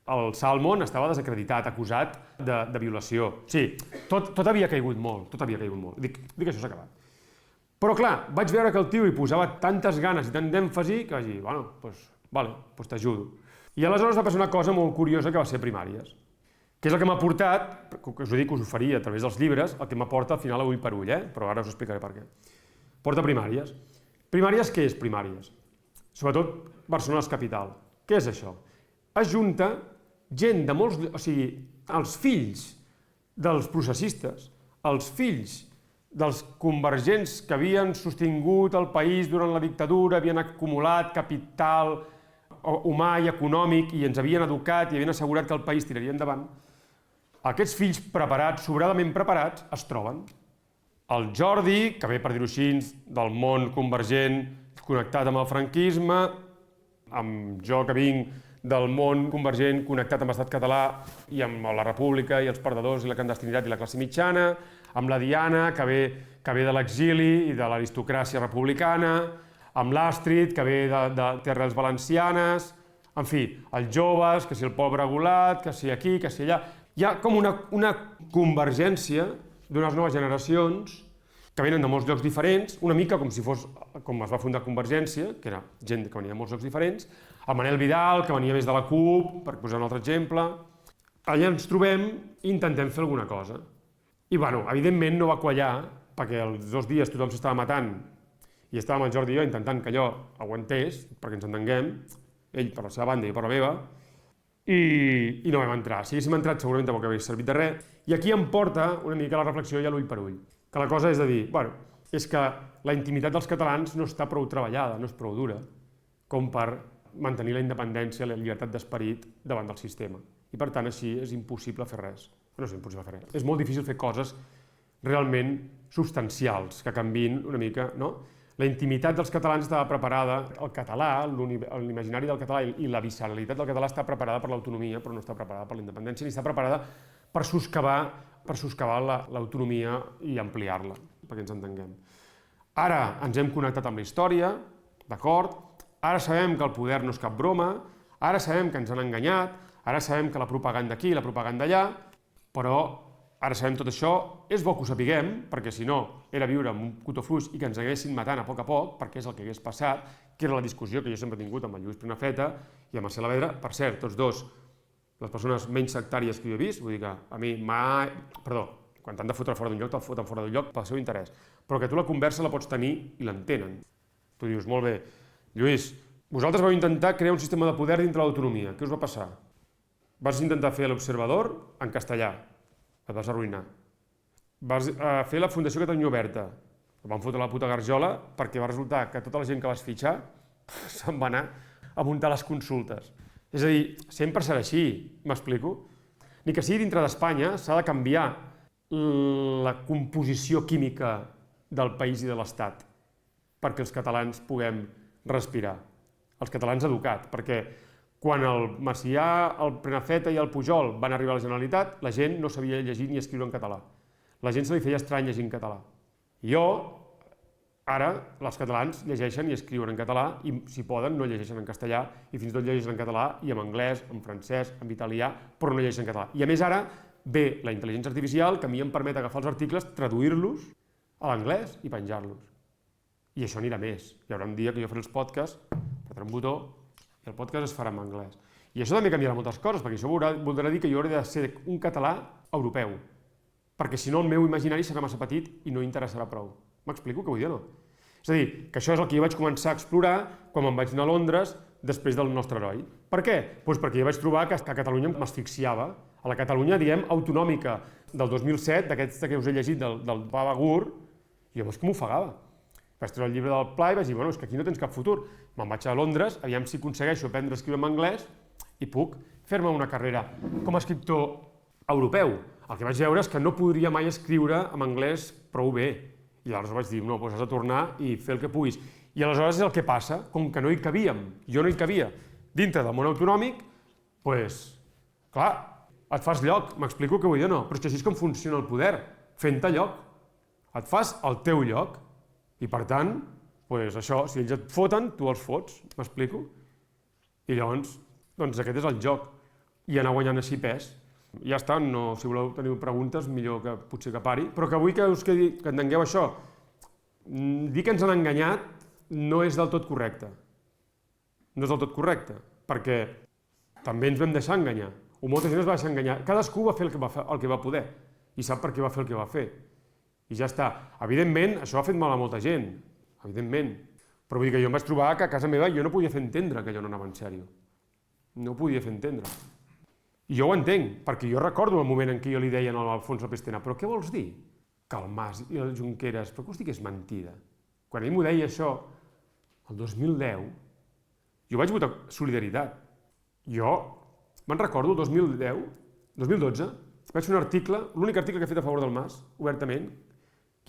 El Salmon estava desacreditat, acusat de violació. Sí, tot havia caigut molt, Dic, això s'ha acabat. Però clar, vaig veure que el tio hi posava tantes ganes i tant d'èmfasi que vaig dir, bueno, doncs t'ajudo. I aleshores va passar una cosa molt curiosa que va ser primàries, que és el que m'ha portat, que us ho dic, us ho faria a través dels llibres, el que m'aporta al final a ull per ull, però ara us explicaré per què. Porta primàries. Primàries, què és primàries? Sobretot Barcelona és capital. Què és això? Ajunta gent de molts... O sigui, els fills dels processistes, els fills dels convergents que havien sostingut el país durant la dictadura, havien acumulat capital humà i econòmic i ens havien educat i havien assegurat que el país tiraria endavant, Aquests fills preparats, sobradament preparats, es troben. El Jordi, que ve, per dir-ho així, del món convergent, connectat amb el franquisme, amb jo, que vinc del món convergent, connectat amb l'estat català i amb la república i els perdedors i la clandestinitat i la classe mitjana, amb la Diana, que ve de l'exili i de l'aristocràcia republicana, amb l'Àstrid, que ve de terres valencianes, en fi, els joves, que si el poble regulat, que si aquí, que si allà. Hi ha com una convergència d'unes noves generacions que venen de molts llocs diferents, una mica com si fos com es va fundar Convergència, que era gent que venia de molts llocs diferents, el Manel Vidal, que venia més de la CUP, per posar un altre exemple. Allà ens trobem i intentem fer alguna cosa. I, bueno, evidentment no va quallar, perquè els 2 dies tothom s'estava matant i estàvem el Jordi i jo intentant que allò aguantés, perquè ens entenguem, ell per la seva banda i per la meva, i no vam entrar. Si haguéssim entrat segurament tampoc hauria servit de res. I aquí em porta una mica la reflexió ja l'ull per ull. Que la cosa és de dir, bueno, és que la intimitat dels catalans no està prou treballada, no és prou dura, com per mantenir la independència i la llibertat d'esperit davant del sistema. I per tant així és impossible fer res. No és impossible fer res. És molt difícil fer coses realment substancials, que canviïn una mica, no? La intimitat dels catalans estava preparada, el català, l'imaginari del català i la visceralitat del català està preparada per l'autonomia, però no està preparada per la independència, ni està preparada per soscavar l'autonomia i ampliar-la, perquè ens entenguem. Ara ens hem connectat amb la història, d'acord? Ara sabem que el poder no és cap broma, ara sabem que ens han enganyat, ara sabem que la propaganda aquí i la propaganda allà, però ara sabem tot això, és bo que ho sapiguem, perquè si no era viure amb un cotó fluix i que ens haguessin matant a poc, perquè és el que hagués passat, que era la discussió que jo sempre he tingut amb el Lluís Prenafeta i amb Marcel Saavedra, per cert, tots dos, les persones menys sectàries que jo he vist, vull dir que a mi mai... Perdó, quan t'han de fotre fora d'un lloc, te'l foten fora d'un lloc pel seu interès, però que tu la conversa la pots tenir i l'entenen. Tu dius, molt bé, Lluís, vosaltres vau intentar crear un sistema de poder dintre l'autonomia, què us va passar? Vas intentar fer l'Observador en castellà, et vas arruïnar. Vas fer la Fundació Catalunya Oberta, et van fotre la puta garjola perquè va resultar que tota la gent que vas fitxar se'n va anar a muntar les consultes. És a dir, sempre serà així, m'explico? Ni que sigui dintre d'Espanya, s'ha de canviar la composició química del país i de l'Estat perquè els catalans puguem respirar. Els catalans educats, perquè quan el Macià, el Prenafeta i el Pujol van arribar a la Generalitat, la gent no sabia llegir ni escriure en català. La gent se li feia estrany llegir en català. I jo, ara, els catalans llegeixen i escriuen en català i, si poden, no llegeixen en castellà i fins i tot llegeixen en català i en anglès, en francès, en italià, però no llegeixen en català. I a més ara ve la intel·ligència artificial que a mi em permet agafar els articles, traduir-los a l'anglès i penjar-los. I això anirà més. Hi haurà un dia que jo faré els podcasts, apretaré un botó, i el podcast es farà en anglès. I això també canviarà moltes coses, perquè això voldrà dir que jo hauré de ser un català europeu, perquè si no el meu imaginari serà massa petit i no interessarà prou. M'explico què vull dir o no? És a dir, que això és el que jo vaig començar a explorar quan me'n vaig anar a Londres després del nostre heroi. Per què? Doncs perquè jo vaig trobar que Catalunya m'asfixiava. A la Catalunya, diguem, autonòmica del 2007, d'aquesta que us he llegit del Papa Gur, jo veus que m'ofegava. Vaig treure el llibre del Pla i vaig dir, bueno, és que aquí no tens cap futur. Me'n vaig a Londres, aviam si aconsegueixo aprendre a escriure en anglès i puc fer-me una carrera com a escriptor europeu. El que vaig veure és que no podria mai escriure en anglès prou bé. I aleshores vaig dir, no, doncs has de tornar i fer el que puguis. I aleshores és el que passa, com que no hi cabíem, jo no hi cabia dintre del món autonòmic, doncs, clar, et fas lloc, m'explico què vull dir o no, però és que així és com funciona el poder, fent-te lloc. Et fas el teu lloc. I per tant, doncs això, si ells et foten, tu els fots, m'explico? I llavors, doncs aquest és el joc. I anar guanyant així pes. Ja està, no, si voleu tenir preguntes, millor que potser que pari, però que vull que us quedi, que entengueu això. Dir que ens han enganyat no és del tot correcte. No és del tot correcte, perquè també ens vam deixar enganyar, o molta gent es va deixar enganyar. Cadascú va fer el que va poder, i sap per què va fer el que va fer. I ja està. Evidentment, això ha fet mal a molta gent, evidentment. Però vull dir que jo em vaig trobar que a casa meva jo no podia fer entendre que allò no anava en sèrio. No ho podia fer entendre. I jo ho entenc, perquè jo recordo el moment en què jo li deien a l'Alfonso Pestena, però què vols dir? Que el Mas i el Junqueras, però què us dic que és mentida? Quan ell m'ho deia això, el 2010, jo vaig votar Solidaritat. Jo me'n recordo el 2012, vaig fer un article, l'únic article que he fet a favor del Mas, obertament,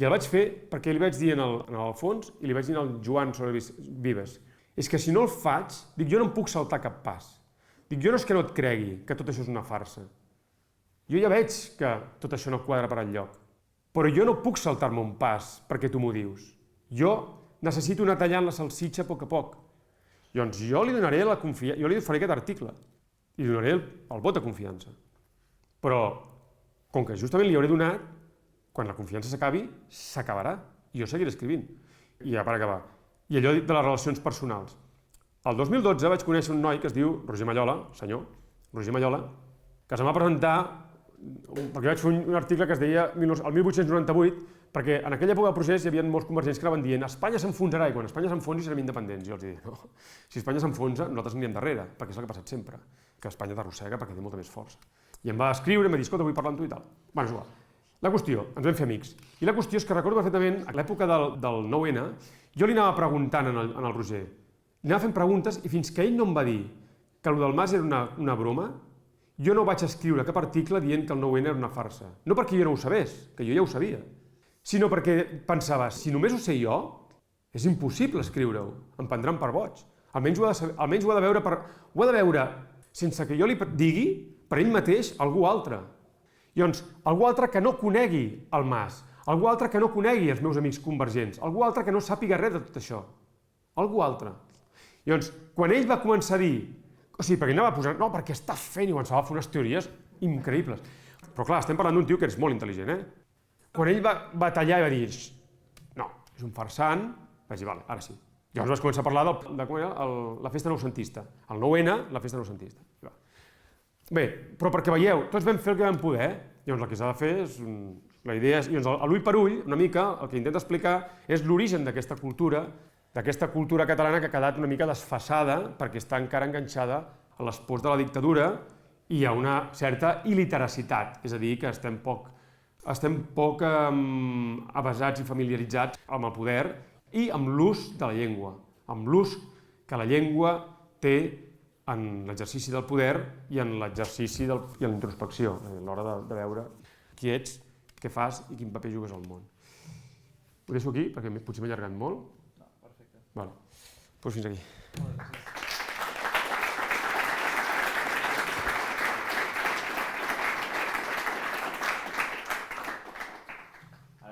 i el vaig fer perquè li vaig dir en Alfons i li vaig dir al Joan Soler Vives, és que si no el faig, dic, jo no em puc saltar cap pas. Dic, jo no és que no et cregui que tot això és una farsa. Jo ja veig que tot això no quadra per enlloc. Però jo no puc saltar-me un pas perquè tu m'ho dius. Jo necessito anar tallant la salsitxa a poc a poc. Llavors jo li donaré la confiança, jo li faré aquest article i li donaré el vot de confiança. Però, com que justament li hauré donat, quan la confiança s'acabi, s'acabarà. I jo seguiré escrivint. I ja per acabar. I allò de les relacions personals. El 2012 vaig conèixer un noi que es diu Roger Mallola, senyor Roger Mallola, que se'm va presentar perquè vaig fer un article que es deia el 1898, perquè en aquella època del procés hi havia molts convergents que anaven dient Espanya s'enfonsarà i quan Espanya s'enfonsi serem independents. I jo els dic, no, si Espanya s'enfonsa nosaltres anirem darrere, perquè és el que ha passat sempre, que Espanya t'arrossega perquè té molta més força. I em va escriure, em va dir, escolta, vull parlar amb tu i tal. Bé, és igual. La qüestió, ens vam fer amics. I la qüestió és que recordo perfectament, a l'època del 9-N, jo li anava preguntant al Roger, li anava fent preguntes i fins que ell no em va dir que el del Mas era una broma, jo no vaig escriure cap article dient que el 9-N era una farsa. No perquè jo no ho sabés, que jo ja ho sabia, sinó perquè pensava, si només ho sé jo, és impossible escriure-ho, em prendran per boig. Almenys ho ha de veure, sense que jo li digui, per ell mateix, algú altre. Llavors, algú altre que no conegui el Mas, algú altre que no conegui els meus amics convergents, algú altre que no sàpiga res de tot això. Algú altre. Llavors, quan ell va començar a dir, o sigui, perquè anava a posar, no, perquè estàs fent, i començava a fer unes teories increïbles. Però clar, estem parlant d'un tio que és molt intel·ligent, Quan ell va tallar i va dir, no, és un farsant, vaig dir, vale, ara sí. Llavors vaig començar a parlar de com era la festa noucentista. El 9-N, la festa noucentista. Bé, però perquè veieu, tots vam fer el que vam poder, Llavors el que s'ha de fer és, la idea és, a l'ull per ull, una mica, el que intenta explicar és l'origen d'aquesta cultura catalana que ha quedat una mica desfasada perquè està encara enganxada a les pors de la dictadura i a una certa il·literacitat, és a dir, que estem poc avesats i familiaritzats amb el poder i amb l'ús de la llengua, amb l'ús que la llengua té en l'exercici del poder i en l'exercici i en la introspecció, a l'hora de veure qui ets, què fas i quin paper jugues al món. Ho deixo aquí, perquè potser m'he allargat molt. No, perfecte. Vale. Doncs fins aquí.